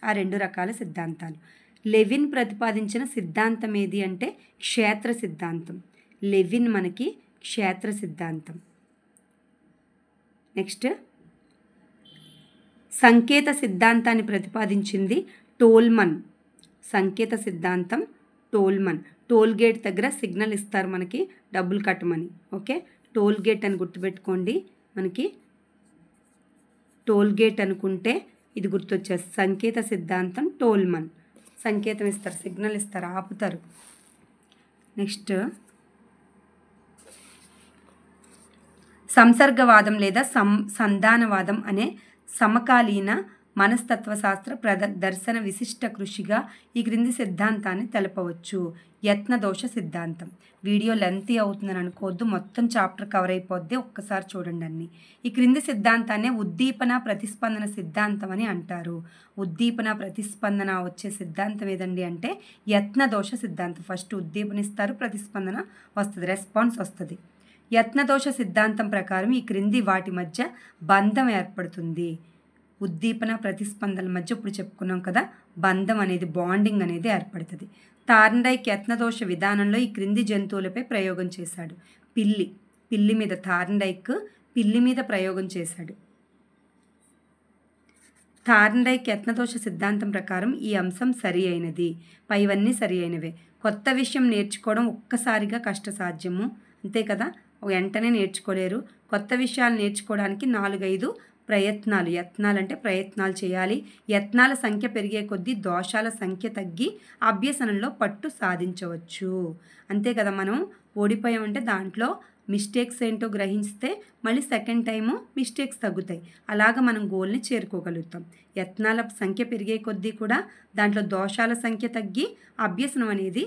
ఆ రెండు రకాల సిద్ధాంతాలు. లెవిన్ ప్రతిపాదించిన సిద్ధాంతం ఏది అంటే క్షేత్ర సిద్ధాంతం. లెవిన్ మనకి క్షేత్ర సిద్ధాంతం. నెక్స్ట్, సంకేత సిద్ధాంతాన్ని ప్రతిపాదించింది టోల్మన్. సంకేత సిద్ధాంతం టోల్మన్. టోల్ గేట్ దగ్గర సిగ్నల్ ఇస్తారు మనకి డబ్బులు కట్టమని. ఓకే, టోల్ గేట్ అని గుర్తుపెట్టుకోండి. మనకి టోల్ గేట్ అనుకుంటే ఇది గుర్తొచ్చేస్తుంది. సంకేత సిద్ధాంతం టోల్మన్. సంకేతం ఇస్తారు, సిగ్నల్ ఇస్తారు, ఆపుతారు. నెక్స్ట్, సంసర్గవాదం లేదా సంధానవాదం అనే సమకాలీన మనస్తత్వ శాస్త్ర దర్శన విశిష్ట కృషిగా ఈ క్రింది సిద్ధాంతాన్ని తెలపవచ్చు. యత్నదోష సిద్ధాంతం. వీడియో లెంతీ అవుతుందని అనుకోవద్దు, మొత్తం చాప్టర్ కవర్ అయిపోద్ది. ఒక్కసారి చూడండి అన్ని. ఈ క్రింది సిద్ధాంతాన్ని ఉద్దీపన ప్రతిస్పందన సిద్ధాంతం అని అంటారు. ఉద్దీపన ప్రతిస్పందన వచ్చే సిద్ధాంతం ఏదండి అంటే యత్నదోష సిద్ధాంతం. ఫస్ట్ ఉద్దీపన ఇస్తారు, ప్రతిస్పందన వస్తుంది, రెస్పాన్స్ వస్తుంది. యత్నదోష సిద్ధాంతం ప్రకారం ఈ క్రింది వాటి మధ్య బంధం ఏర్పడుతుంది. ఉద్దీపన ప్రతిస్పందనల మధ్య ఇప్పుడు చెప్పుకున్నాం కదా, బంధం అనేది, బాండింగ్ అనేది ఏర్పడుతుంది. థార్న్డైక్ యత్నదోష విధానంలో ఈ క్రింది జంతువులపై ప్రయోగం చేశాడు. పిల్లి మీద థార్న్డైక్ పిల్లి మీద ప్రయోగం చేశాడు. థార్న్డైక్ యత్నదోష సిద్ధాంతం ప్రకారం ఈ అంశం సరి అయినది. పైవన్నీ సరి అయినవే. కొత్త విషయం నేర్చుకోవడం ఒక్కసారిగా కష్టసాధ్యము, అంతే కదా, వెంటనే నేర్చుకోలేరు. కొత్త విషయాలు నేర్చుకోవడానికి 4-5 ప్రయత్నాలు, యత్నాలు అంటే ప్రయత్నాలు చేయాలి. యత్నాల సంఖ్య పెరిగే కొద్దీ దోషాల సంఖ్య తగ్గి అభ్యసనంలో పట్టు సాధించవచ్చు. అంతే కదా, మనం ఓడిపోయామంటే దాంట్లో మిస్టేక్స్ ఏంటో గ్రహిస్తే మళ్ళీ సెకండ్ టైము మిస్టేక్స్ తగ్గుతాయి. అలాగ మనం గోల్ని చేరుకోగలుగుతాం. యత్నాల సంఖ్య పెరిగే కొద్దీ కూడా దాంట్లో దోషాల సంఖ్య తగ్గి అభ్యసనం అనేది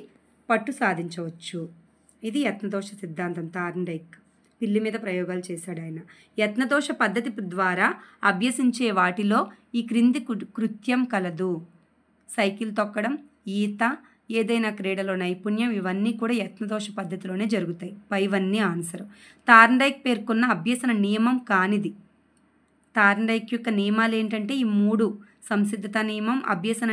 పట్టు సాధించవచ్చు. ఇది యత్నదోష సిద్ధాంతం. థార్న్డైక్ పిల్లి మీద ప్రయోగాలు చేశాడు ఆయన. యత్నదోష పద్ధతి ద్వారా అభ్యసించే వాటిలో ఈ క్రింది కృత్యం కలదు. సైకిల్ తొక్కడం, ఈత, ఏదైనా క్రీడలో నైపుణ్యం, ఇవన్నీ కూడా యత్నదోష పద్ధతిలోనే జరుగుతాయి. పైవన్నీ ఆన్సర్. థార్న్డైక్ పేర్కొన్న అభ్యసన నియమం కానిది. థార్న్డైక్ యొక్క నియమాలు ఏంటంటే ఈ 3: సంసిద్ధత నియమం, అభ్యసన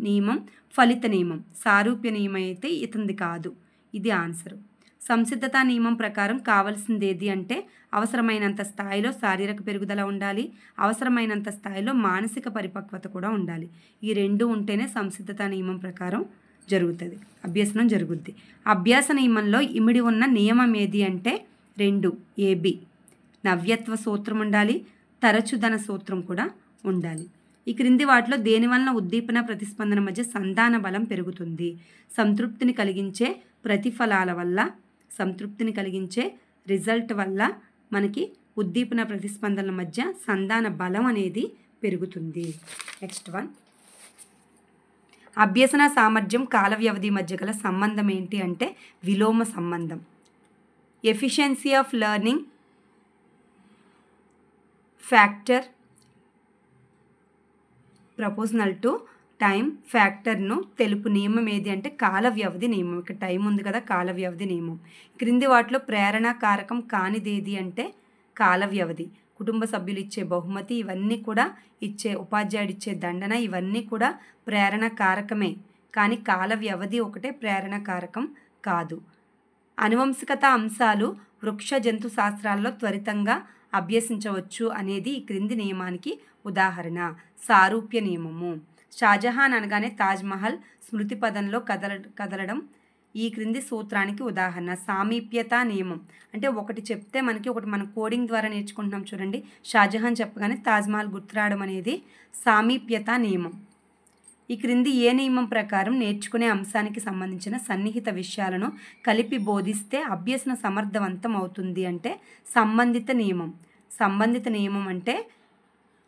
నియమం, ఫలిత నియమం. సారూప్య నియమం అయితే ఇతంది కాదు. ఇది ఆన్సర్. సంసిద్ధత నియమం ప్రకారం కావాల్సింది ఏది అంటే అవసరమైనంత స్థాయిలో శారీరక పెరుగుదల ఉండాలి, అవసరమైనంత స్థాయిలో మానసిక పరిపక్వత కూడా ఉండాలి. ఈ రెండు ఉంటేనే సంసిద్ధత నియమం ప్రకారం జరుగుతుంది, అభ్యసనం జరుగుద్ది. అభ్యాస నియమంలో ఇమిడి ఉన్న నియమం ఏది అంటే 2 AB. నవ్యత్వ సూత్రం ఉండాలి, తరచుదన సూత్రం కూడా ఉండాలి. ఈ క్రింది వాటిలో దేనివలన ఉద్దీపన ప్రతిస్పందన మధ్య సంధాన బలం పెరుగుతుంది? సంతృప్తిని కలిగించే ప్రతిఫలాల వల్ల, సంతృప్తిని కలిగించే రిజల్ట్ వల్ల మనకి ఉద్దీపన ప్రతిస్పందనల మధ్య సంధాన బలం అనేది పెరుగుతుంది. నెక్స్ట్ వన్, అభ్యసన సామర్థ్యం కాల వ్యవధి మధ్య గల సంబంధం ఏంటి అంటే విలోమ సంబంధం. Efficiency of learning factor proportional to time ఫ్యాక్టర్ను తెలుపు నియమం ఏది అంటే కాల వ్యవధి నియమం. ఇక్కడ టైం ఉంది కదా, కాల వ్యవధి నియమం. క్రింది వాటిలో ప్రేరణ కారకం కానిదేది అంటే కాల వ్యవధి. కుటుంబ సభ్యులు ఇచ్చే బహుమతి, ఇవన్నీ కూడా ఉపాధ్యాయుడు ఇచ్చే దండన, ఇవన్నీ కూడా ప్రేరణ కారకమే. కానీ కాల వ్యవధి ఒకటే ప్రేరణ కారకం కాదు. అనువంశికత అంశాలు వృక్ష జంతు శాస్త్రాల్లో త్వరితంగా అభ్యసించవచ్చు అనేది ఈ క్రింది నియమానికి ఉదాహరణ. సారూప్య నియమము. షాజహాన్ అనగానే తాజ్మహల్ స్మృతి పదంలో కదలడం ఈ క్రింది సూత్రానికి ఉదాహరణ. సామీప్యత నియమం అంటే ఒకటి చెప్తే మనకి ఒకటి మనం కోడింగ్ ద్వారా నేర్చుకుంటున్నాం చూడండి. షాజహాన్ చెప్పగానే తాజ్మహల్ గుర్తురావడం అనేది సామీప్యత నియమం. ఈ క్రింది ఏ నియమం ప్రకారం నేర్చుకునే అంశానికి సంబంధించిన సన్నిహిత విషయాలను కలిపి బోధిస్తే అభ్యసన సమర్థవంతం అవుతుంది అంటే సంబంధిత నియమం. సంబంధిత నియమం అంటే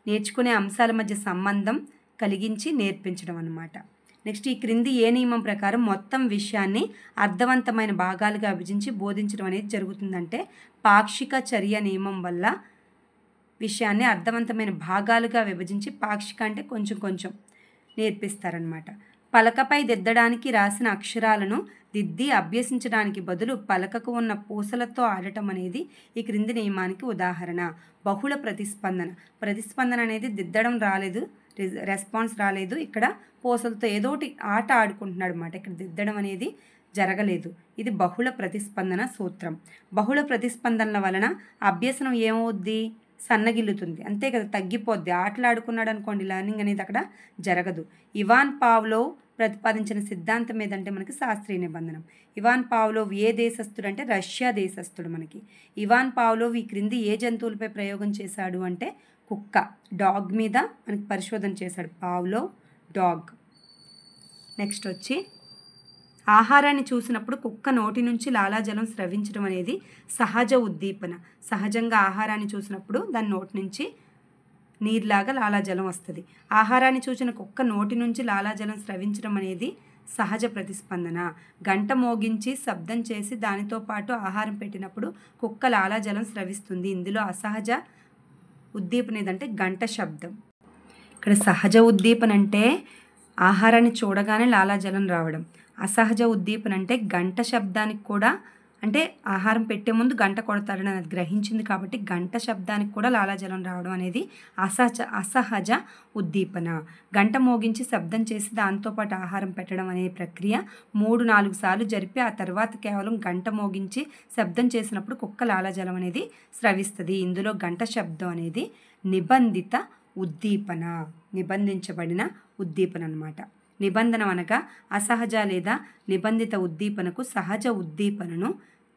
నేర్చుకునే అంశాల మధ్య సంబంధం కలిగించి నేర్పించడం అన్నమాట. నెక్స్ట్, ఈ క్రింది ఏ నియమం ప్రకారం మొత్తం విషయాన్ని అర్థవంతమైన భాగాలుగా విభజించి బోధించడం అనేది జరుగుతుందంటే పాక్షిక చర్య నియమం వల్ల విషయాన్ని అర్థవంతమైన భాగాలుగా విభజించి, పాక్షిక అంటే కొంచెం కొంచెం నేర్పిస్తారనమాట. పలకపై దిద్దడానికి రాసిన అక్షరాలను దిద్ది అభ్యసించడానికి బదులు పలకకు ఉన్న పూసలతో ఆడటం అనేది ఈ క్రింది నియమానికి ఉదాహరణ. బహుళ ప్రతిస్పందన. ప్రతిస్పందన అనేది దిద్దడం రాలేదు, రెస్పాన్స్ రాలేదు, ఇక్కడ పూసలతో ఏదోటి ఆట ఆడుకుంటున్నాడు అనమాట. ఇక్కడ దిద్దడం అనేది జరగలేదు. ఇది బహుళ ప్రతిస్పందన సూత్రం. బహుళ ప్రతిస్పందనల వలన అభ్యసనం ఏమవుద్ది? సన్నగిల్లుతుంది, అంతే కదా, తగ్గిపోద్ది. ఆటలాడుకున్నాడు అనుకోండి, లెర్నింగ్ అనేది అక్కడ జరగదు. ఇవాన్ పావ్లోవ్ ప్రతిపాదించిన సిద్ధాంతం ఏదంటే మనకి శాస్త్రీయ నిబంధనం. ఇవాన్ పావ్లోవ్ ఏ దేశస్థుడు అంటే రష్యా దేశస్థుడు. మనకి ఇవాన్ పావ్లోవ్ ఈ క్రింది ఏ జంతువులపై ప్రయోగం చేశాడు అంటే కుక్క, డాగ్ మీద మనకి పరిశోధన చేశాడు. Pavlov dog. నెక్స్ట్ వచ్చి ఆహారాన్ని చూసినప్పుడు కుక్క నోటి నుంచి లాలాజలం స్రవించడం అనేది సహజ ఉద్దీపన. సహజంగా ఆహారాన్ని చూసినప్పుడు దాని నోటి నుంచి నీరులాగా లాలాజలం వస్తుంది. ఆహారాన్ని చూసిన కుక్క నోటి నుంచి లాలాజలం స్రవించడం అనేది సహజ ప్రతిస్పందన. గంట మోగించి శబ్దం చేసి దానితో పాటు ఆహారం పెట్టినప్పుడు కుక్క లాలాజలం స్రవిస్తుంది. ఇందులో అసహజ ఉద్దీపన ఏదంటే గంట శబ్దం. ఇక్కడ సహజ ఉద్దీపన అంటే ఆహారాన్ని చూడగానే లాలాజలం రావడం. అసహజ ఉద్దీపన అంటే గంట శబ్దానికి కూడా, అంటే ఆహారం పెట్టే ముందు గంట కొడతాడని అది గ్రహించింది కాబట్టి గంట శబ్దానికి కూడా లాలాజలం రావడం అనేది అసహజ ఉద్దీపన. గంట మోగించి శబ్దం చేసి దాంతోపాటు ఆహారం పెట్టడం అనే ప్రక్రియ 3-4 సార్లు జరిపి ఆ తర్వాత కేవలం గంట మోగించి శబ్దం చేసినప్పుడు కుక్క లాలాజలం అనేది స్రవిస్తుంది. ఇందులో గంట శబ్దం అనేది నిబంధిత ఉద్దీపన, నిబంధించబడిన ఉద్దీపన అన్నమాట. నిబంధన అనగా అసహజ లేదా నిబంధిత ఉద్దీపనకు సహజ ఉద్దీపనను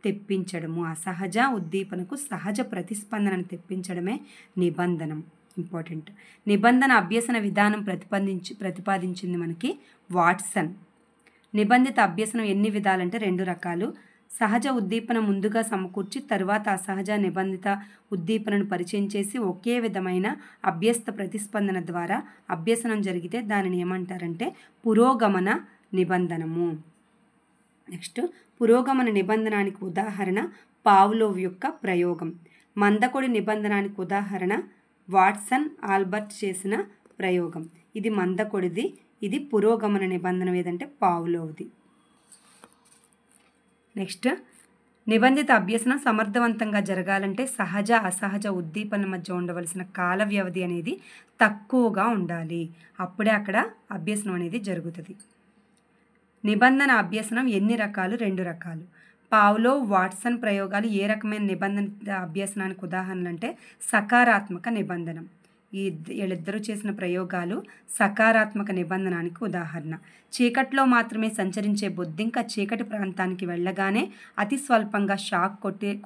తెప్పించడము. అసహజ ఉద్దీపనకు సహజ ప్రతిస్పందనను తెప్పించడమే నిబంధనం. ఇంపార్టెంట్. నిబంధన అభ్యసన విధానం ప్రతిపాదించింది మనకి వాట్సన్. నిబంధిత అభ్యసనం ఎన్ని విధాలంటే 2 రకాలు. సహజ ఉద్దీపన ముందుగా సమకూర్చి తరువాత అసహజ నిబంధిత ఉద్దీపనను పరిచయం చేసి ఒకే విధమైన అభ్యస్త ప్రతిస్పందన ద్వారా అభ్యసనం జరిగితే దానిని ఏమంటారంటే పురోగమన నిబంధనము. నెక్స్ట్, పురోగమన నిబంధనానికి ఉదాహరణ పావ్లోవ్ యొక్క ప్రయోగం. మందకొడి నిబంధనానికి ఉదాహరణ వాట్సన్ ఆల్బర్ట్ చేసిన ప్రయోగం. ఇది మందకొడిది, ఇది పురోగమన నిబంధన ఏదంటే పావ్లోవ్ది. నెక్స్ట్, నిబంధిత అభ్యసనం సమర్థవంతంగా జరగాలంటే సహజ అసహజ ఉద్దీపన మధ్య ఉండవలసిన కాల వ్యవధి అనేది తక్కువగా ఉండాలి. అప్పుడే అక్కడ అభ్యసనం అనేది జరుగుతుంది. నిబంధన అభ్యసనం ఎన్ని రకాలు? 2 రకాలు. పావ్లోవ్ వాట్సన్ ప్రయోగాలు ఏ రకమైన నిబంధన అభ్యసనానికి ఉదాహరణలు అంటే సకారాత్మక నిబంధనం. వీళ్ళిద్దరూ చేసిన ప్రయోగాలు సకారాత్మక నిబంధనానికి ఉదాహరణ. చీకట్లో మాత్రమే సంచరించే బొద్దింక చీకటి ప్రాంతానికి వెళ్ళగానే అతి స్వల్పంగా షాక్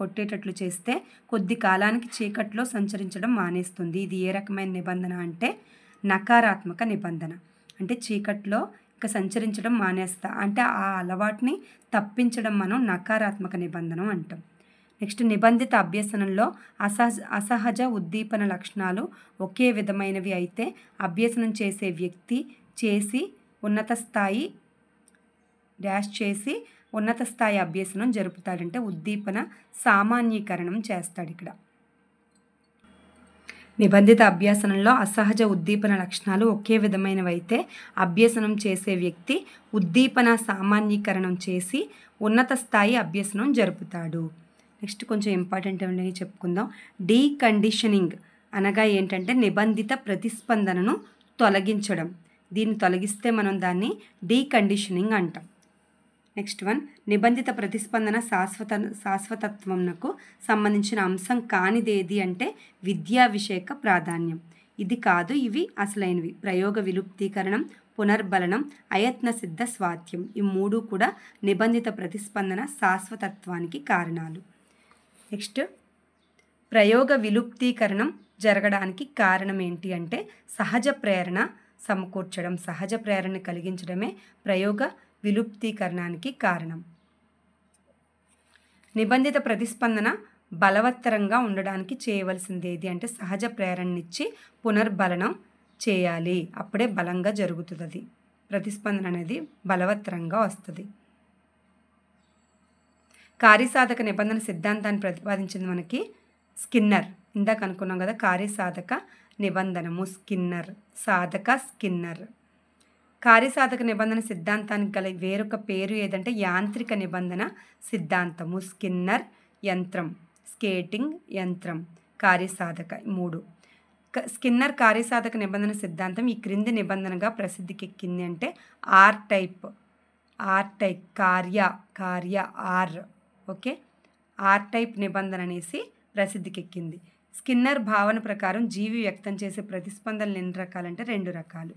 కొట్టేటట్లు చేస్తే కొద్ది కాలానికి చీకట్లో సంచరించడం మానేస్తుంది. ఇది ఏ రకమైన నిబంధన అంటే నకారాత్మక నిబంధన. అంటే చీకట్లో ఇక సంచరించడం మానేస్తా అంటే ఆ అలవాటుని తప్పించడం మనం నకారాత్మక నిబంధన అంటాం. నెక్స్ట్ నిబంధిత అభ్యసనంలో అసహజ ఉద్దీపన లక్షణాలు ఒకే విధమైనవి అయితే అభ్యసనం చేసే వ్యక్తి ఉన్నత స్థాయి అభ్యసనం జరుపుతాడంటే ఉద్దీపన సామాన్యీకరణం చేస్తాడు ఇక్కడ. నిబంధిత అభ్యసనంలో అసహజ ఉద్దీపన లక్షణాలు ఒకే విధమైనవైతే అభ్యసనం చేసే వ్యక్తి ఉద్దీపన సామాన్యీకరణం చేసి ఉన్నత స్థాయి అభ్యసనం జరుపుతాడు. నెక్స్ట్ కొంచెం ఇంపార్టెంట్ ఏంటని చెప్పుకుందాం. డీకండిషనింగ్ అనగా ఏంటంటే నిబంధిత ప్రతిస్పందనను తొలగించడం. దీన్ని తొలగిస్తే మనం దాన్ని డీకండిషనింగ్ అంటాం. నెక్స్ట్ వన్, నిబంధిత ప్రతిస్పందన శాశ్వతత్వంకు సంబంధించిన అంశం కానిదేది అంటే విద్యావిషయక ప్రాధాన్యం. ఇది కాదు, ఇవి అసలైనవి. ప్రయోగ విలుప్తీకరణం, పునర్బలనం, అయత్న సిద్ధ స్వాత్యం ఈ మూడు కూడా నిబంధిత ప్రతిస్పందన శాశ్వతత్వానికి కారణాలు. నెక్స్ట్, ప్రయోగ విలుప్తీకరణం జరగడానికి కారణం ఏంటి అంటే సహజ ప్రేరణ సమకూర్చడం. సహజ ప్రేరణ కలిగించడమే ప్రయోగ విలుప్తీకరణానికి కారణం. నిబంధిత ప్రతిస్పందన బలవత్తరంగా ఉండడానికి చేయవలసింది ఏది అంటే సహజ ప్రేరణనిచ్చి పునర్బలనం చేయాలి. అప్పుడే బలంగా జరుగుతుంది. అది ప్రతిస్పందన అనేది బలవత్తరంగా వస్తుంది. కార్యసాధక నిబంధన సిద్ధాంతాన్ని ప్రతిపాదించింది మనకి స్కిన్నర్. ఇందాక అనుకున్నాం కదా, కార్యసాధక నిబంధనము స్కిన్నర్, సాధక స్కిన్నర్. కార్యసాధక నిబంధన సిద్ధాంతానికి గల వేరొక పేరు ఏదంటే యాంత్రిక నిబంధన సిద్ధాంతము. స్కిన్నర్ యంత్రం, స్కేటింగ్ యంత్రం, కార్యసాధక మూడు. స్కిన్నర్ కార్యసాధక నిబంధన సిద్ధాంతం ఈ క్రింది నిబంధనగా ప్రసిద్ధికెక్కింది అంటే ఆర్ టైప్ కార్య ఆర్. ఓకే, ఆర్ టైప్ నిబంధన అనేసి ప్రసిద్ధికెక్కింది. స్కిన్నర్ భావన ప్రకారం జీవి వ్యక్తం చేసే ప్రతిస్పందనలు ఎన్ని రకాలంటే 2 రకాలు.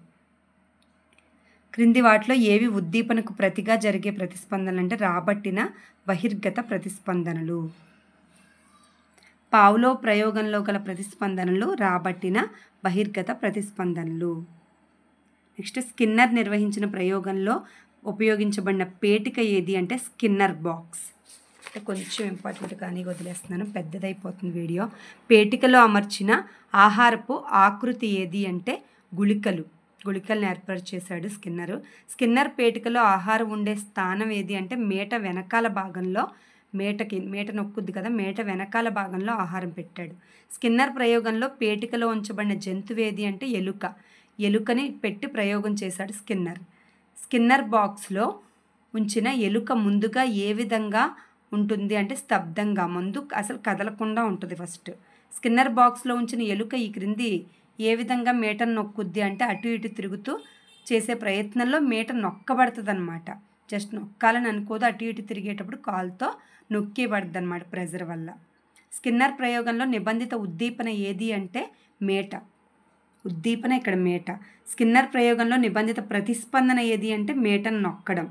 క్రింది వాటిలో ఏవి ఉద్దీపనకు ప్రతిగా జరిగే ప్రతిస్పందనలు అంటే రాబట్టిన బహిర్గత ప్రతిస్పందనలు. పావ్లో ప్రయోగంలో గల ప్రతిస్పందనలు రాబట్టిన బహిర్గత ప్రతిస్పందనలు. నెక్స్ట్, స్కిన్నర్ నిర్వహించిన ప్రయోగంలో ఉపయోగించబడిన పేటిక ఏది అంటే స్కిన్నర్ బాక్స్. కొంచెం ఇంపార్టెంట్ కానీ వదిలేస్తున్నాను, పెద్దదైపోతుంది వీడియో. పేటికలో అమర్చిన ఆహారపు ఆకృతి ఏది అంటే గుళికలను ఏర్పాటు చేశాడు స్కిన్నరు. స్కిన్నర్ పేటికలో ఆహారం ఉండే స్థానం ఏది అంటే మేట వెనకాల భాగంలో, మేట నొక్కుద్ది కదా, మేట వెనకాల భాగంలో ఆహారం పెట్టాడు. స్కిన్నర్ ప్రయోగంలో పేటికలో ఉంచబడిన జంతువు ఏది అంటే ఎలుకని పెట్టి ప్రయోగం చేశాడు స్కిన్నర్. స్కిన్నర్ బాక్స్లో ఉంచిన ఎలుక ముందుగా ఏ విధంగా ఉంటుంది అంటే స్తబ్దంగా, ముందు అసలు కదలకుండా ఉంటుంది. ఫస్ట్ స్కిన్నర్ బాక్స్లో ఉంచిన ఎలుక ఈ క్రింది ఏ విధంగా మేటను నొక్కుద్ది అంటే అటు ఇటు తిరుగుతూ చేసే ప్రయత్నంలో మేట నొక్కబడుతుంది అనమాట. జస్ట్ నొక్కాలని అనుకోదు, అటు ఇటు తిరిగేటప్పుడు కాలుతో నొక్కేబడుద్ది అనమాట ప్రెజర్ వల్ల. స్కిన్నర్ ప్రయోగంలో నిబంధిత ఉద్దీపన ఏది అంటే మేట. ఉద్దీపన ఇక్కడ మేట. స్కిన్నర్ ప్రయోగంలో నిబంధిత ప్రతిస్పందన ఏది అంటే మేటని నొక్కడం.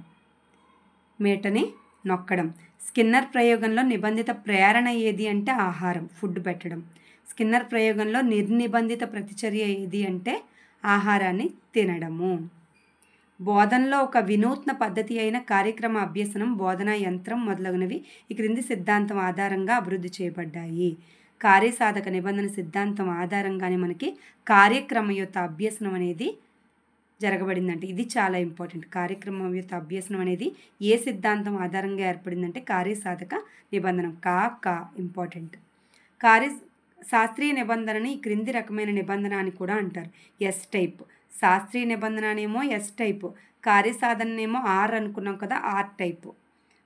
స్కిన్నర్ ప్రయోగంలో నిబంధిత ప్రేరణ ఏది అంటే ఆహారం, ఫుడ్ పెట్టడం. స్కిన్నర్ ప్రయోగంలో నిర్నిబంధిత ప్రతిచర్య ఏది అంటే ఆహారాన్ని తినడము. బోధనలో ఒక వినూత్న పద్ధతి అయిన కార్యక్రమ అభ్యసనం, బోధనా యంత్రం మొదలగునవి ఈ క్రింది సిద్ధాంతం ఆధారంగా అభివృద్ధి చేయబడ్డాయి. కార్యసాధక నిబంధన సిద్ధాంతం ఆధారంగానే మనకి కార్యక్రమయుత అభ్యసనం అనేది జరగబడిందంటే ఇది చాలా ఇంపార్టెంట్. కార్యక్రమయుత అభ్యసనం అనేది ఏ సిద్ధాంతం ఆధారంగా ఏర్పడిందంటే కార్యసాధక నిబంధన. ఇంపార్టెంట్. శాస్త్రీయ నిబంధనని ఈ క్రింది రకమైన నిబంధన అని కూడా అంటారు. S type. శాస్త్రీయ నిబంధన అనేమో ఎస్ టైప్, కార్యసాధననేమో ఆర్ అనుకున్నాం కదా, ఆర్ టైప్.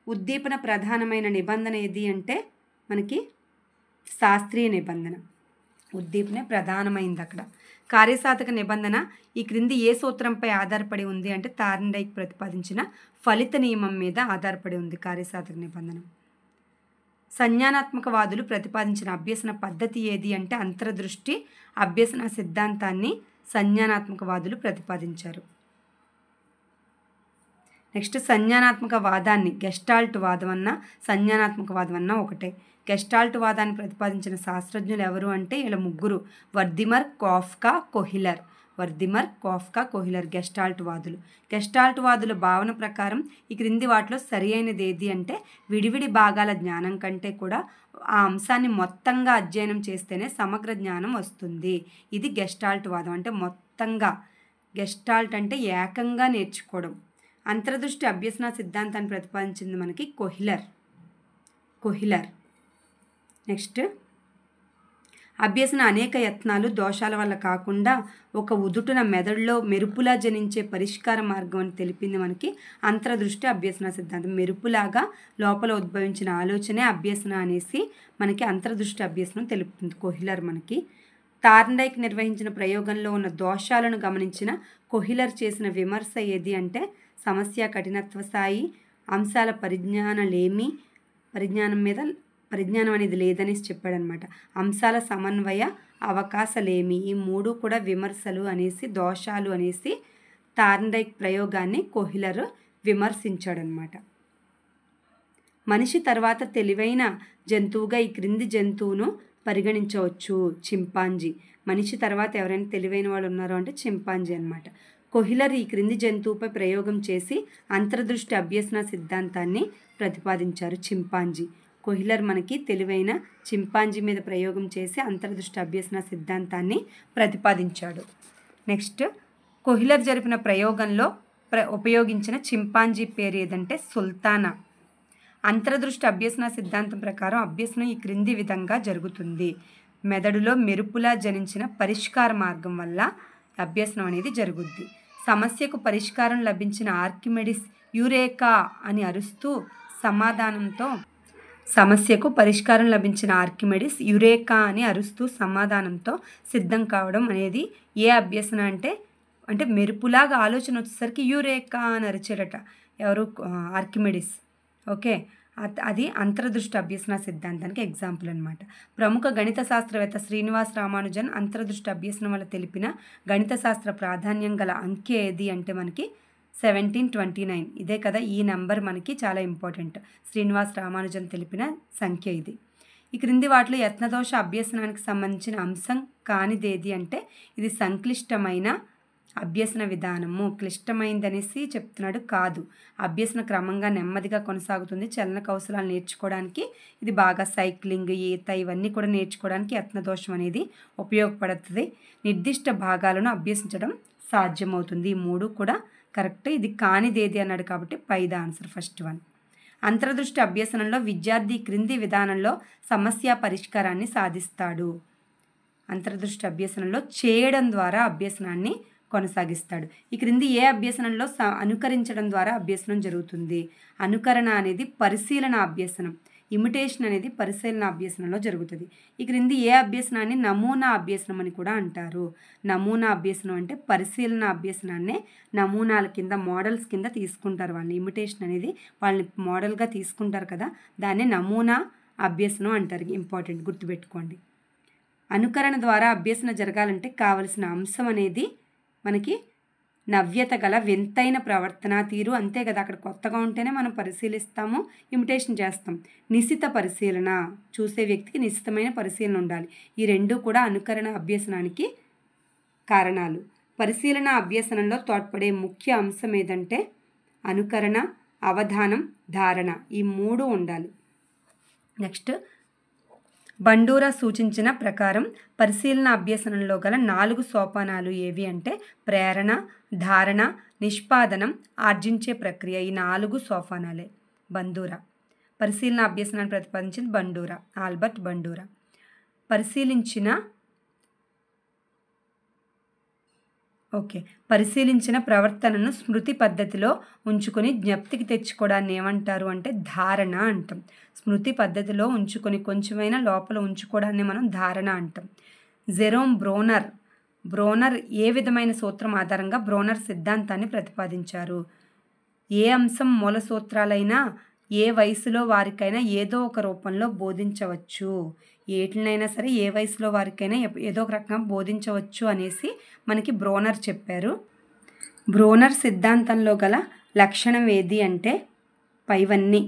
ఉద్దీపన ప్రధానమైన నిబంధన ఏది అంటే మనకి శాస్త్రీయ నిబంధన. ఉద్దీపనే ప్రధానమైంది అక్కడ. కార్యసాధక నిబంధన ఈ క్రింది ఏ సూత్రంపై ఆధారపడి ఉంది అంటే థార్న్డైక్ ప్రతిపాదించిన ఫలిత నియమం మీద ఆధారపడి ఉంది కార్యసాధక నిబంధన. సంజ్ఞానాత్మకవాదులు ప్రతిపాదించిన అభ్యసన పద్ధతి ఏది అంటే అంతర్దృష్టి అభ్యసన సిద్ధాంతాన్ని సంజ్ఞానాత్మకవాదులు ప్రతిపాదించారు. నెక్స్ట్, సంజ్ఞానాత్మక వాదాన్ని గెస్టాల్ట్ వాదం అన్న సంజ్ఞానాత్మక వాదం అన్న ఒకటే. గెస్టాల్ట్ వాదాన్ని ప్రతిపాదించిన శాస్త్రజ్ఞులు ఎవరు అంటే ఇలా ముగ్గురు: Wertheimer, Koffka, Kohler. Wertheimer, Koffka, Kohler Gestalt వాదులు. గెస్టాల్ట్ వాదుల భావన ప్రకారం ఈ క్రింది వాటిలో సరి అయినది ఏది అంటే విడివిడి భాగాల జ్ఞానం కంటే కూడా ఆ అంశాన్ని మొత్తంగా అధ్యయనం చేస్తేనే సమగ్ర జ్ఞానం వస్తుంది. ఇది గెస్టాల్ట్ వాదం. అంటే మొత్తంగా, గెస్టాల్ట్ అంటే ఏకంగా నేర్చుకోవడం. అంతర్దృష్టి అభ్యసన సిద్ధాంతాన్ని ప్రతిపాదించింది మనకి కోహిలర్. నెక్స్ట్, అభ్యసన అనేక యత్నాలు దోషాల వల్ల కాకుండా ఒక ఉదుటున మెదడులో మెరుపులా జనించే పరిష్కార మార్గం అని తెలిపింది మనకి అంతర్దృష్టి అభ్యసన సిద్ధాంతం. మెరుపులాగా లోపల ఉద్భవించిన ఆలోచనే అభ్యసన అనేసి మనకి అంతర్దృష్టి అభ్యసనం తెలుపుతుంది కోహిలర్ మనకి. థార్న్డైక్ నిర్వహించిన ప్రయోగంలో ఉన్న దోషాలను గమనించిన కోహిలర్ చేసిన విమర్శ ఏది అంటే సమస్య కఠినత్వ స్థాయి, అంశాల పరిజ్ఞానం అనేది లేదనేసి చెప్పాడనమాట. అంశాల సమన్వయ అవకాశాలేమి, ఈ మూడు కూడా విమర్శలు అనేసి, దోషాలు అనేసి థార్న్డైక్ ప్రయోగాన్ని కోహిలర్ విమర్శించాడనమాట. మనిషి తర్వాత తెలివైన జంతువుగా ఈ క్రింది జంతువును పరిగణించవచ్చు. చింపాంజీ. మనిషి తర్వాత ఎవరైనా తెలివైన వాళ్ళు ఉన్నారో అంటే చింపాంజీ అనమాట. కోహిలర్ ఈ క్రింది జంతువుపై ప్రయోగం చేసి అంతర్దృష్టి అభ్యసన సిద్ధాంతాన్ని ప్రతిపాదించారు. చింపాంజీ. కోహిలర్ మనకి తెలివైన చింపాంజీ మీద ప్రయోగం చేసి అంతర్దృష్టి అభ్యసన సిద్ధాంతాన్ని ప్రతిపాదించాడు. నెక్స్ట్, కోహిలర్ జరిపిన ప్రయోగంలో ఉపయోగించిన చింపాంజీ పేరు ఏదంటే సుల్తానా. అంతర్దృష్టి అభ్యసన సిద్ధాంతం ప్రకారం అభ్యసనం ఈ క్రింది విధంగా జరుగుతుంది. మెదడులో మెరుపులా జనించిన పరిష్కార మార్గం వల్ల అభ్యసనం అనేది జరుగుద్ది. సమస్యకు పరిష్కారం లభించిన ఆర్కిమెడిస్ యురేకా అని అరుస్తూ సమాధానంతో సిద్ధం కావడం అనేది ఏ అభ్యసన అంటే మెరుపులాగా ఆలోచన వచ్చేసరికి యురేకా అని అరిచారట ఎవరు? ఆర్కిమెడిస్. ఓకే, అది అంతర్దృష్టి అభ్యసన సిద్ధాంతానికి ఎగ్జాంపుల్ అనమాట. ప్రముఖ గణిత శాస్త్రవేత్త శ్రీనివాస్ రామానుజన్ అంతర్దృష్టి అభ్యసనం వల్ల తెలిపిన గణిత శాస్త్ర ప్రాధాన్యం గల అంకె ఏది అంటే మనకి 1729. ఇదే కదా, ఈ నెంబర్ మనకి చాలా ఇంపార్టెంట్. శ్రీనివాస్ రామానుజన్ తెలిపిన సంఖ్య ఇది. ఈ క్రింది వాటిలో యత్నదోష అభ్యసనానికి సంబంధించిన అంశం కానిదేది అంటే ఇది సంక్లిష్టమైన అభ్యసన విధానము. క్లిష్టమైందనేసి చెప్తున్నాడు కాదు. అభ్యసన క్రమంగా నెమ్మదిగా కొనసాగుతుంది. చలన కౌశలాలు నేర్చుకోవడానికి ఇది బాగా సైక్లింగ్, ఈత ఇవన్నీ కూడా నేర్చుకోవడానికి యత్నదోషం అనేది ఉపయోగపడుతుంది. నిర్దిష్ట భాగాలను అభ్యసించడం సాధ్యమవుతుంది. ఈ మూడు కూడా కరెక్ట్. ఇది కానిదేది అన్నాడు కాబట్టి పైద ఆన్సర్, ఫస్ట్ వన్. అంతర్దృష్టి అభ్యసనంలో విద్యార్థి క్రింది విధానంలో సమస్య పరిష్కారాన్ని సాధిస్తాడు. అంతర్దృష్టి అభ్యసనంలో చేయడం ద్వారా అభ్యసనాన్ని కొనసాగిస్తాడు. ఈ క్రింది ఏ అభ్యసనంలో అనుకరించడం ద్వారా అభ్యసనం జరుగుతుంది? అనుకరణ అనేది పరిశీలన అభ్యసనం, ఇమిటేషన్ అనేది పరిశీలన అభ్యసనంలో జరుగుతుంది. ఈ క్రింది ఏ అభ్యసనాన్ని నమూనా అభ్యసనం అని కూడా అంటారు? నమూనా అభ్యసనం అంటే పరిశీలన అభ్యసనాన్నే నమూనాల కింద, మోడల్స్ కింద తీసుకుంటారు వాళ్ళని. ఇమిటేషన్ అనేది వాళ్ళని మోడల్గా తీసుకుంటారు కదా, దాన్ని నమూనా అభ్యసనం అంటారు. ఇంపార్టెంట్, గుర్తుపెట్టుకోండి. అనుకరణ ద్వారా అభ్యసన జరగాలంటే కావలసిన అంశం అనేది మనకి నవ్యత గల వింతైన ప్రవర్తన తీరు, అంతే కదా. అక్కడ కొత్తగా ఉంటేనే మనం పరిశీలిస్తాము, ఇమిటేషన్ చేస్తాం. నిశిత పరిశీలన, చూసే వ్యక్తికి నిశితమైన పరిశీలన ఉండాలి. ఈ రెండు కూడా అనుకరణ అభ్యసనానికి కారణాలు. పరిశీలన అభ్యసనంలో తోడ్పడే ముఖ్య అంశం ఏదంటే అనుకరణ, అవధానం, ధారణ, ఈ మూడు ఉండాలి. నెక్స్ట్, బండూరా సూచించిన ప్రకారం పరిశీలన అభ్యసనంలో గల 4 సోపానాలు ఏవి అంటే ప్రేరణ, ధారణ, నిష్పాదనం, ఆర్జించే ప్రక్రియ. ఈ 4 సోపానాలే బండూరా. పరిశీలన అభ్యసనాన్ని ప్రతిపాదించింది బండూరా, ఆల్బర్ట్ బండూరా. పరిశీలించిన ప్రవర్తనను స్మృతి పద్ధతిలో ఉంచుకొని జ్ఞప్తికి తెచ్చుకోవడాన్ని ఏమంటారు అంటే ధారణ అంటాం. స్మృతి పద్ధతిలో ఉంచుకొని కొంచెమైనా లోపల ఉంచుకోవడాన్ని మనం ధారణ అంటాం. జెరోమ్ బ్రోనర్ ఏ విధమైన సూత్రం ఆధారంగా బ్రోనర్ సిద్ధాంతాన్ని ప్రతిపాదించారు? ఏ అంశం మూల సూత్రాలైనా ఏ వయసులో వారికైనా ఏదో ఒక రూపంలో బోధించవచ్చు. ఏటినైనా సరే ఏ వయసులో వారికైనా ఏదో ఒక రకంగా బోధించవచ్చు అనేసి మనకి బ్రోనర్ చెప్పారు. బ్రోనర్ సిద్ధాంతంలో గల లక్షణం ఏది అంటే పైవన్నీ.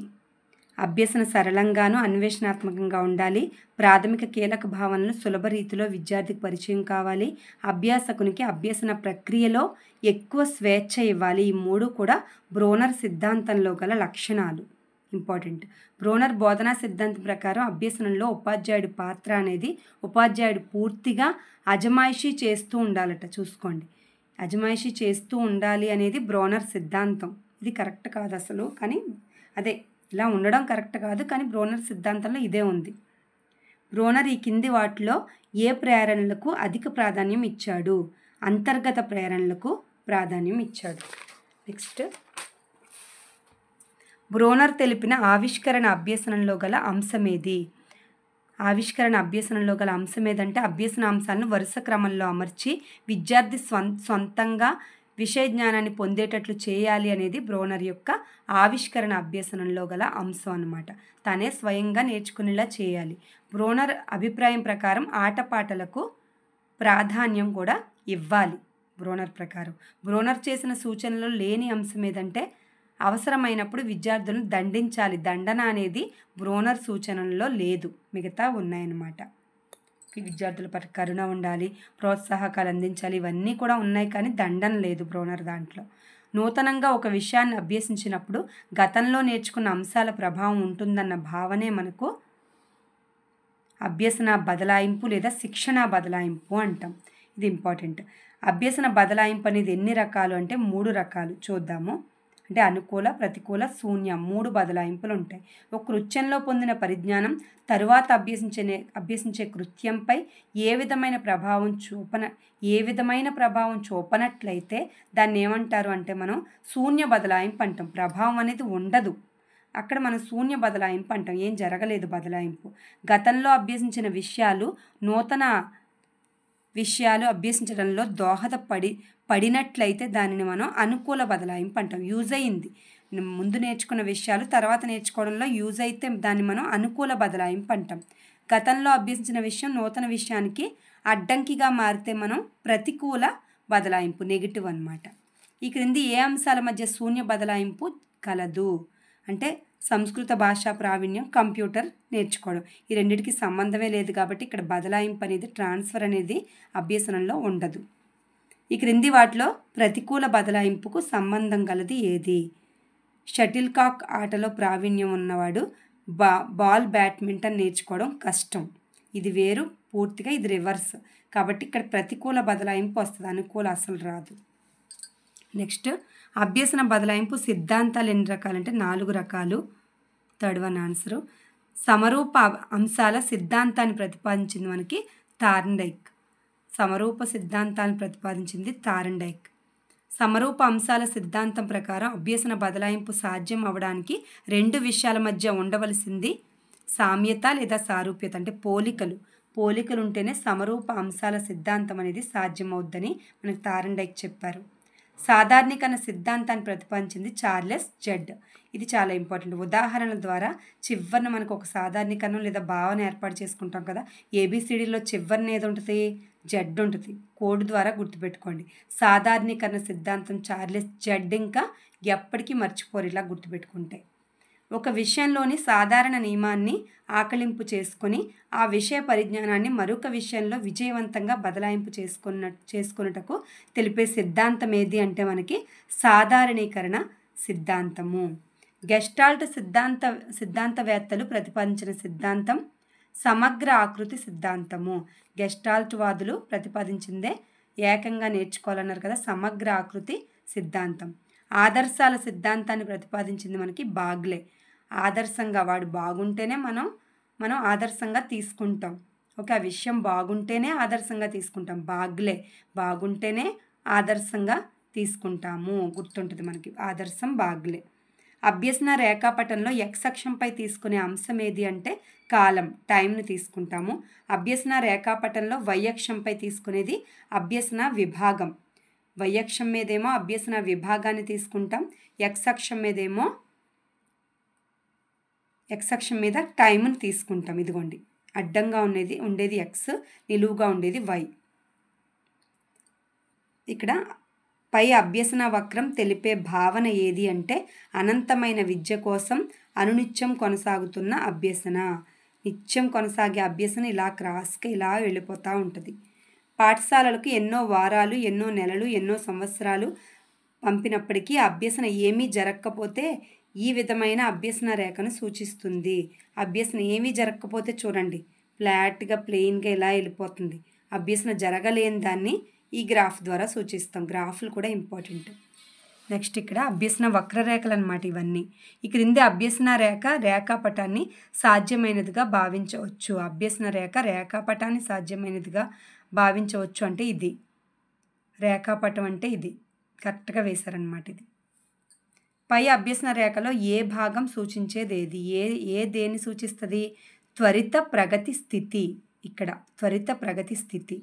అభ్యసన సరళంగాను అన్వేషణాత్మకంగా ఉండాలి. ప్రాథమిక కీలక భావనలు సులభ రీతిలో విద్యార్థికి పరిచయం కావాలి. అభ్యాసకునికి అభ్యసన ప్రక్రియలో ఎక్కువ స్వేచ్ఛ ఇవ్వాలి. ఈ 3 కూడా బ్రోనర్ సిద్ధాంతంలో గల లక్షణాలు. ఇంపార్టెంట్. బ్రోనర్ బోధనా సిద్ధాంతం ప్రకారం అభ్యసనంలో ఉపాధ్యాయుడి పాత్ర అనేది ఉపాధ్యాయుడు పూర్తిగా అజమాయిషీ చేస్తూ ఉండాలట. చూసుకోండి, అజమాయిషీ చేస్తూ ఉండాలి అనేది బ్రోనర్ సిద్ధాంతం. ఇది కరెక్ట్ కాదు అసలు, కానీ అదే ఇలా ఉండడం కరెక్ట్ కాదు, కానీ బ్రోనర్ సిద్ధాంతంలో ఇదే ఉంది. బ్రోనర్ ఈ కింది వాటిలో ఏ ప్రేరణలకు అధిక ప్రాధాన్యం ఇచ్చాడు? అంతర్గత ప్రేరణలకు ప్రాధాన్యం ఇచ్చాడు. నెక్స్ట్, బ్రోనర్ తెలిపిన ఆవిష్కరణ అభ్యసనంలో గల అంశమేది? ఆవిష్కరణ అభ్యసనంలో గల అంశం ఏదంటే అభ్యసన అంశాలను వరుస క్రమంలో అమర్చి విద్యార్థి సొంతంగా విషయ జ్ఞానాన్ని పొందేటట్లు చేయాలి అనేది బ్రోనర్ యొక్క ఆవిష్కరణ అభ్యసనంలో గల అంశం అన్నమాట. తనే స్వయంగా నేర్చుకునేలా చేయాలి. బ్రోనర్ అభిప్రాయం ప్రకారం ఆటపాటలకు ప్రాధాన్యం కూడా ఇవ్వాలి. బ్రోనర్ ప్రకారం బ్రోనర్ చేసిన సూచనలో లేని అంశం ఏదంటే అవసరమైనప్పుడు విద్యార్థులను దండించాలి. దండన అనేది బ్రోనర్ సూచనల్లో లేదు, మిగతా ఉన్నాయన్నమాట. విద్యార్థుల పట్ల కరుణ ఉండాలి, ప్రోత్సాహకాలు అందించాలి, ఇవన్నీ కూడా ఉన్నాయి, కానీ దండన లేదు బ్రోనర్ దాంట్లో. నూతనంగా ఒక విషయాన్ని అభ్యసించినప్పుడు గతంలో నేర్చుకున్న అంశాల ప్రభావం ఉంటుందన్న భావనే మనకు అభ్యసన బదలాయింపు లేదా శిక్షణ బదలాయింపు అంటాం. ఇది ఇంపార్టెంట్. అభ్యసన బదలాయింపు అనేది ఎన్ని రకాలు అంటే 3 రకాలు చూద్దాము. అంటే అనుకూల, ప్రతికూల, శూన్య 3 బదలాయింపులు ఉంటాయి. ఒక కృత్యంలో పొందిన పరిజ్ఞానం తరువాత అభ్యసించే కృత్యంపై ఏ విధమైన ప్రభావం చూపనట్లయితే దాన్ని ఏమంటారు అంటే మనం శూన్య బదలాయింపు అంటాం. ప్రభావం అనేది ఉండదు అక్కడ, మనం శూన్య బదలాయింపు అంటాం. ఏం జరగలేదు బదలాయింపు. గతంలో అభ్యసించిన విషయాలు నూతన విషయాలు అభ్యసించడంలో పడినట్లయితే దానిని మనం అనుకూల బదలాయింపు అంటాం. యూజ్ అయింది, ముందు నేర్చుకున్న విషయాలు తర్వాత నేర్చుకోవడంలో యూజ్ అయితే దాన్ని మనం అనుకూల బదలాయింపు అంటాం. గతంలో అభ్యసించిన విషయం నూతన విషయానికి అడ్డంకిగా మారితే మనం ప్రతికూల బదలాయింపు, నెగిటివ్ అన్నమాట. ఈ క్రింది ఏ అంశాల మధ్య శూన్య బదలాయింపు కలదు అంటే సంస్కృత భాషా ప్రావీణ్యం, కంప్యూటర్ నేర్చుకోవడం. ఈ రెండింటికి సంబంధమే లేదు కాబట్టి ఇక్కడ బదలాయింపు అనేది, ట్రాన్స్ఫర్ అనేది అభ్యసనంలో ఉండదు. ఈ క్రింది వాటిలో ప్రతికూల బదలాయింపుకు సంబంధం గలది ఏది? షటిల్ కాక్ ఆటలో ప్రావీణ్యం ఉన్నవాడు బాల్ బ్యాడ్మింటన్ నేర్చుకోవడం కష్టం. ఇది వేరు పూర్తిగా, ఇది రివర్స్. కాబట్టి ఇక్కడ ప్రతికూల బదలాయింపు వస్తుంది, అనుకూల అసలు రాదు. నెక్స్ట్, అభ్యసన బదలాయింపు సిద్ధాంతాలు ఎన్ని రకాలంటే 4 రకాలు. Third one answer. సమరూప అంశాల సిద్ధాంతాన్ని ప్రతిపాదించింది మనకి థార్న్డైక్. సమరూప సిద్ధాంతాన్ని ప్రతిపాదించింది థార్న్డైక్. సమరూప అంశాల సిద్ధాంతం ప్రకారం అభ్యసన బదలాయింపు సాధ్యం అవ్వడానికి 2 విషయాల మధ్య ఉండవలసింది సామ్యత లేదా సారూప్యత, అంటే పోలికలు ఉంటేనే సమరూప అంశాల సిద్ధాంతం అనేది సాధ్యమవుద్దని మనకు థార్న్డైక్ చెప్పారు. సాధారణీకరణ సిద్ధాంతాన్ని ప్రతిపాదించింది చార్లెస్ జెడ్. ఇది చాలా ఇంపార్టెంట్. ఉదాహరణల ద్వారా చివరిన మనకు ఒక సాధారణీకరణం లేదా భావన ఏర్పాటు చేసుకుంటాం కదా. ఏబిసిడిలో చివరిన ఏది ఉంటుంది? జెడ్ ఉంటుంది. కోడ్ ద్వారా గుర్తుపెట్టుకోండి. సాధారణీకరణ సిద్ధాంతం చార్లెస్ జెడ్, ఇంకా ఎప్పటికీ మర్చిపోరు ఇలా గుర్తుపెట్టుకుంటే. ఒక విషయంలోని సాధారణ నియమాన్ని ఆకలింపు చేసుకొని ఆ విషయ పరిజ్ఞానాన్ని మరొక విషయంలో విజయవంతంగా బదలాయింపు చేసుకున్నటకు తెలిపే సిద్ధాంతం ఏది అంటే మనకి సాధారణీకరణ సిద్ధాంతము. గెస్టాల్ట్ సిద్ధాంతవేత్తలు ప్రతిపాదించిన సిద్ధాంతం సమగ్ర ఆకృతి సిద్ధాంతము. గెస్టాల్ట్ వాదులు ప్రతిపాదించిందే ఏకంగా నేర్చుకోవాలన్నారు కదా, సమగ్ర ఆకృతి సిద్ధాంతం. ఆదర్శాల సిద్ధాంతాన్ని ప్రతిపాదించింది మనకి బాగ్లే. ఆదర్శంగా వాడు బాగుంటేనే మనం ఆదర్శంగా తీసుకుంటాం. ఓకే, ఆ విషయం బాగుంటేనే ఆదర్శంగా తీసుకుంటాం. బాగ్లే బాగుంటేనే ఆదర్శంగా తీసుకుంటాము, గుర్తుంటుంది మనకి. ఆదర్శం బాగ్లే. అభ్యసన రేఖాపటంలో ఎక్స్ అక్షంపై తీసుకునే అంశం ఏది అంటే కాలం, టైంని తీసుకుంటాము. అభ్యసన రేఖాపటంలో వై అక్షంపై తీసుకునేది అభ్యసన విభాగం. వై అక్షం మీదేమో అభ్యసన విభాగాన్ని తీసుకుంటాం, ఎక్స్ అక్షం మీద టైంని తీసుకుంటాం. ఇదిగోండి, అడ్డంగా ఉండేది ఎక్స్, నిలువుగా ఉండేది వై. ఇక్కడ పై అభ్యసన వక్రం తెలిపే భావన ఏది అంటే అనంతమైన విద్య కోసం అనునిత్యం కొనసాగుతున్న అభ్యసన. నిత్యం కొనసాగే అభ్యసన ఇలా క్రాస్గా ఇలా వెళ్ళిపోతూ ఉంటుంది. పాఠశాలలకు ఎన్నో వారాలు, ఎన్నో నెలలు, ఎన్నో సంవత్సరాలు పంపినప్పటికీ అభ్యసన ఏమీ జరగకపోతే ఈ విధమైన అభ్యసన రేఖను సూచిస్తుంది. అభ్యసన ఏమీ జరగకపోతే చూడండి, ఫ్లాట్గా ప్లెయిన్గా ఇలా వెళ్ళిపోతుంది. అభ్యసన జరగలేని దాన్ని ఈ గ్రాఫ్ ద్వారా సూచిస్తాం. గ్రాఫ్లు కూడా ఇంపార్టెంట్. నెక్స్ట్ ఇక్కడ అభ్యసన వక్రరేఖలు అన్నమాట ఇవన్నీ. ఈ క్రింది అభ్యసన రేఖ రేఖాపటాన్ని సాధ్యమైనదిగా భావించవచ్చు. అభ్యసన రేఖ రేఖాపటాన్ని సాధ్యమైనదిగా భావించవచ్చు అంటే ఇది రేఖాపటం అంటే ఇది కరెక్ట్గా వేశారనమాట. ఇది పై అభ్యసన రేఖలో ఏ భాగం సూచించేది ఏది? దేన్ని సూచిస్తుంది? త్వరిత ప్రగతి స్థితి. ఇక్కడ త్వరిత ప్రగతి స్థితి.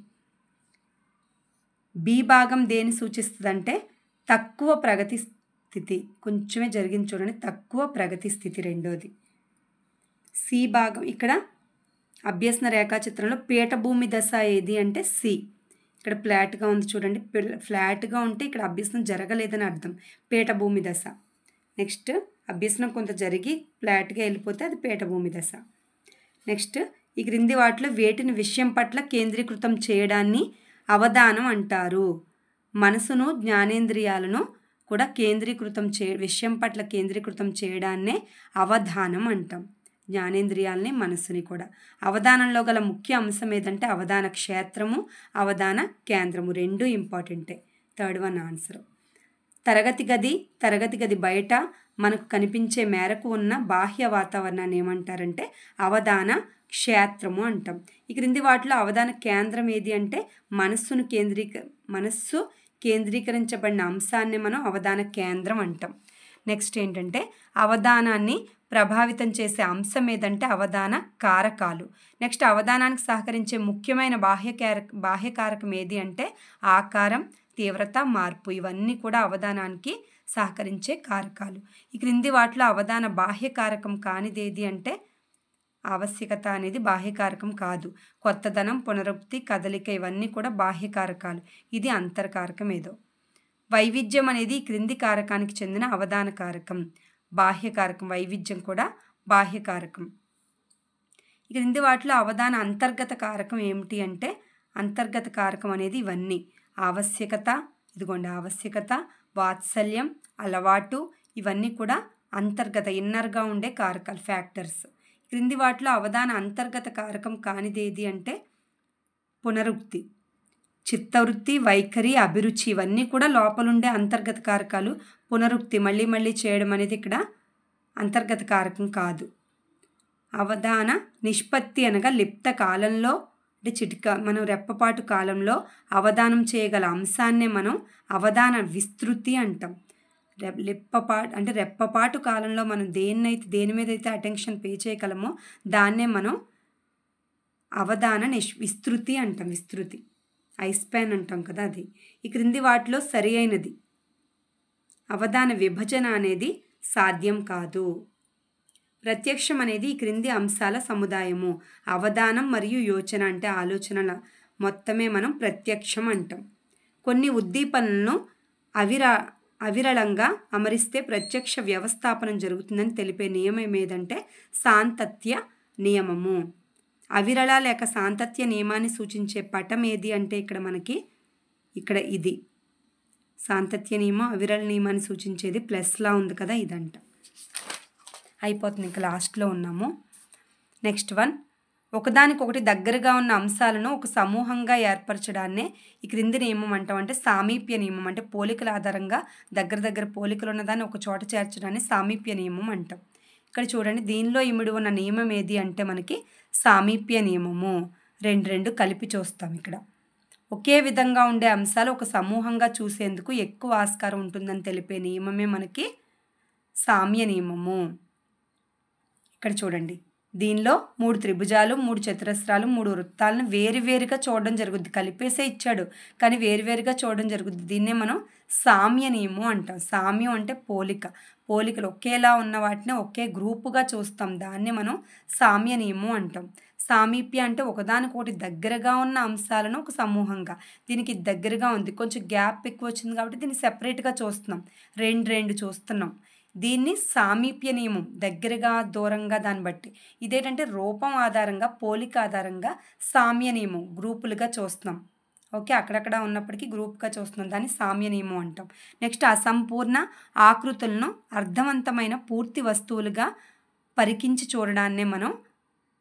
బి భాగం దేన్ని సూచిస్తుంది అంటే తక్కువ ప్రగతి స్థితి. కొంచెమే జరిగింది చూడండి, తక్కువ ప్రగతి స్థితి రెండోది. సి భాగం ఇక్కడ అభ్యసన రేఖాచిత్రంలో పీఠభూమి దశ ఏది అంటే సి. ఇక్కడ ఫ్లాట్గా ఉంది చూడండి, ఫ్లాట్గా ఉంటే ఇక్కడ అభ్యసనం జరగలేదని అర్థం, పీఠభూమి దశ. నెక్స్ట్ అభ్యసనం కొంత జరిగి ఫ్లాట్గా వెళ్ళిపోతే అది పీఠభూమి దశ. నెక్స్ట్ ఈ క్రింది వాటిలో వేటిని విషయం పట్ల కేంద్రీకృతం చేయడాన్ని అవధానం అంటారు? మనసును జ్ఞానేంద్రియాలను కూడా విషయం పట్ల కేంద్రీకృతం చేయడాన్నే అవధానం అంటాం. జ్ఞానేంద్రియాలని మనసుని కూడా. అవధానంలో గల ముఖ్య అంశం ఏదంటే అవధాన క్షేత్రము, అవధాన కేంద్రము రెండు ఇంపార్టెంటే. Third one answer. తరగతి గది బయట మనకు కనిపించే మేరకు ఉన్న బాహ్య వాతావరణాన్ని ఏమంటారంటే అవధాన క్షేత్రము అంటాం. ఈ క్రింది వాటిలో అవధాన కేంద్రం ఏది అంటే మనస్సు కేంద్రీకరించబడిన అంశాన్ని మనం అవధాన కేంద్రం అంటాం. నెక్స్ట్ ఏంటంటే అవధానాన్ని ప్రభావితం చేసే అంశం ఏదంటే అవధాన కారకాలు. నెక్స్ట్ అవధానానికి సహకరించే ముఖ్యమైన బాహ్యకారకం ఏది అంటే ఆకారం, తీవ్రత, మార్పు. ఇవన్నీ కూడా అవధానానికి సహకరించే కారకాలు. ఈ క్రింది వాటిలో అవధాన బాహ్యకారకం కానిదేది అంటే ఆవశ్యకత అనేది బాహ్యకారకం కాదు. కొత్తదనం, పునరుక్తి, కదలిక ఇవన్నీ కూడా బాహ్యకారకాలు. ఇది అంతర్కారకం ఏదో. వైవిధ్యం అనేది ఈ క్రింది కారకానికి చెందిన అవధాన కారకం. బాహ్యకారకం. వైవిధ్యం కూడా బాహ్యకారకం. ఈ క్రింది వాటిలో అవధాన అంతర్గత కారకం ఏమిటి అంటే అంతర్గత కారకం అనేది ఇవన్నీ ఆవశ్యకత, ఇదిగోండి ఆవశ్యకత, వాత్సల్యం, అలవాటు ఇవన్నీ కూడా అంతర్గత ఇన్నర్గా ఉండే కారకాలు, ఫ్యాక్టర్స్. క్రింది వాటిలో అవధాన అంతర్గత కారకం కానిదేది అంటే పునరుక్తి, చిత్తవృత్తి, వైఖరి, అభిరుచి ఇవన్నీ కూడా లోపలుండే అంతర్గత కారకాలు. పునరుక్తి మళ్ళీ మళ్ళీ చేయడం అనేది ఇక్కడ అంతర్గత కారకం కాదు. అవధాన నిష్పత్తి అనగా లిప్త కాలంలో అంటే మనం రెప్పపాటు కాలంలో అవధానం చేయగల అంశాన్నే మనం అవధాన విస్తృతి అంటాం. రెప్పపాటు కాలంలో మనం దేని మీద అయితే అటెన్షన్ పే చేయగలమో దాన్నే మనం అవధాన విస్తృతి అంటాం. విస్తృతి ఐ స్పాన్ అంటాం కదా అది. ఈ క్రింది వాటిలో సరి అయినది అవధాన విభజన అనేది సాధ్యం కాదు. ప్రత్యక్షం అనేది ఈ క్రింది అంశాల సముదాయము. అవధానం మరియు యోచన అంటే ఆలోచనల మొత్తమే మనం ప్రత్యక్షం అంటాం. కొన్ని ఉద్దీపనలను అవిరళంగా అమరిస్తే ప్రత్యక్ష వ్యవస్థాపనం జరుగుతుందని తెలిపే నియమం ఏదంటే సాంతత్య నియమము. అవిరళ లేక సాంతత్య నియమాన్ని సూచించే పటం ఏది అంటే ఇక్కడ ఇది సాంతత్య నియమం, అవిరళ నియమాన్ని సూచించేది ప్లస్లా ఉంది కదా ఇదంట. అయిపోతుంది, ఇంకా లాస్ట్లో ఉన్నాము. నెక్స్ట్ వన్, ఒకదానికొకటి దగ్గరగా ఉన్న అంశాలను ఒక సమూహంగా ఏర్పరచడాన్నే ఈ క్రింది నియమం అంటాం. అంటే సామీప్య నియమం. అంటే పోలికల ఆధారంగా దగ్గర పోలికలు ఉన్నదాన్ని ఒక చోట చేర్చడాన్ని సామీప్య నియమం అంటాం. ఇక్కడ చూడండి, దీనిలో ఇమిడి ఉన్న నియమం ఏది అంటే మనకి సామీప్య నియమము. రెండు కలిపి చూస్తాం. ఇక్కడ ఒకే విధంగా ఉండే అంశాలు ఒక సమూహంగా చూసేందుకు ఎక్కువ ఆస్కారం ఉంటుందని తెలిపే నియమమే మనకి సామ్య నియమము. ఇక్కడ చూడండి, దీనిలో 3 త్రిభుజాలు, 3 చతురస్రాలు, 3 వృత్తాలను వేరువేరుగా చూడడం జరుగుద్ది. కలిపేసే ఇచ్చాడు కానీ వేరువేరుగా చూడడం జరుగుద్ది. దీన్నే మనం సామ్య నియమం అంటాం. సామ్యం అంటే పోలికలు ఒకేలా ఉన్న వాటిని ఒకే గ్రూపుగా చూస్తాం. దాన్ని మనం సామ్య నియమం అంటాం. సామీప్య అంటే ఒకదానికొకటి దగ్గరగా ఉన్న అంశాలను ఒక సమూహంగా, దీనికి దగ్గరగా ఉంది, కొంచెం గ్యాప్ ఎక్కువ వచ్చింది కాబట్టి దీన్ని సెపరేట్గా చూస్తున్నాం. రెండు చూస్తున్నాం. దీన్ని సామీప్య నియమం, దగ్గరగా దూరంగా దాన్ని బట్టి. ఇదేంటంటే రూపం ఆధారంగా, పోలిక ఆధారంగా సామ్య నియమం గ్రూపులుగా చూస్తున్నాం. ఓకే, అక్కడక్కడ ఉన్నప్పటికీ గ్రూప్గా చూస్తున్నాం, దాన్ని సామ్య నియమం అంటాం. నెక్స్ట్ అసంపూర్ణ ఆకృతులను అర్థవంతమైన పూర్తి వస్తువులుగా పరికించి చూడడాన్నే మనం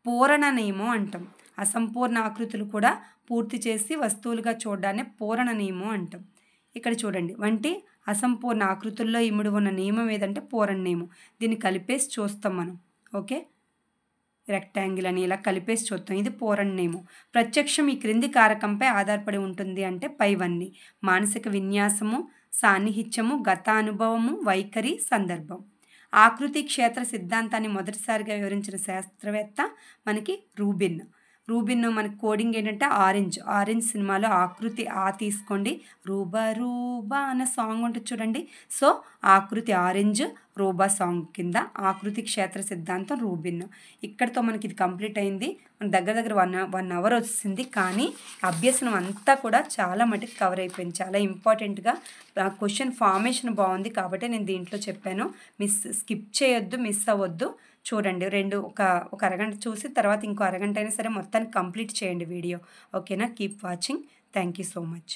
పూరణ నియమం అంటాం. అసంపూర్ణ ఆకృతులు కూడా పూర్తి చేసి వస్తువులుగా చూడడాన్ని పూరణ నియమం అంటాం. ఇక్కడ చూడండి, వంటి అసంపూర్ణ ఆకృతుల్లో ఇమిడి ఉన్న నియమం ఏదంటే పూరణ నియమం. దీన్ని కలిపేసి చూస్తాం మనం. ఓకే, రెక్టాంగిల్ అని ఇలా కలిపేసి చూస్తాం, ఇది పూరణ నియమం. ప్రత్యక్షం ఈ క్రింది కారకంపై ఆధారపడి ఉంటుంది అంటే పైవన్నీ: మానసిక విన్యాసము, సాన్నిహిత్యము, గత అనుభవము, వైఖరి, సందర్భం. ఆకృతి క్షేత్ర సిద్ధాంతాన్ని మొదటిసారిగా వివరించిన శాస్త్రవేత్త మనకి రూబిన్. మనకి కోడింగ్ ఏంటంటే ఆరెంజ్ సినిమాలో ఆకృతి తీసుకోండి, రూబా రూబా అన్న సాంగ్ ఉంటుంది చూడండి. సో ఆకృతి ఆరెంజ్, రూబా సాంగ్ కింద ఆకృతి క్షేత్ర సిద్ధాంతం రూబిన్. ఇక్కడితో మనకి ఇది కంప్లీట్ అయింది. మన దగ్గర 1 అవర్ వచ్చింది, కానీ అభ్యసనం అంతా కూడా చాలా మటుకు కవర్ అయిపోయింది. చాలా ఇంపార్టెంట్గా క్వశ్చన్ ఫార్మేషన్ బాగుంది కాబట్టి నేను దీంట్లో చెప్పాను. స్కిప్ చేయొద్దు, మిస్ అవ్వద్దు. చూడండి, ఒక అరగంట చూసి తర్వాత ఇంకో అరగంట అయినా సరే మొత్తాన్ని కంప్లీట్ చేయండి వీడియో. ఓకేనా? Keep watching. Thank you so much.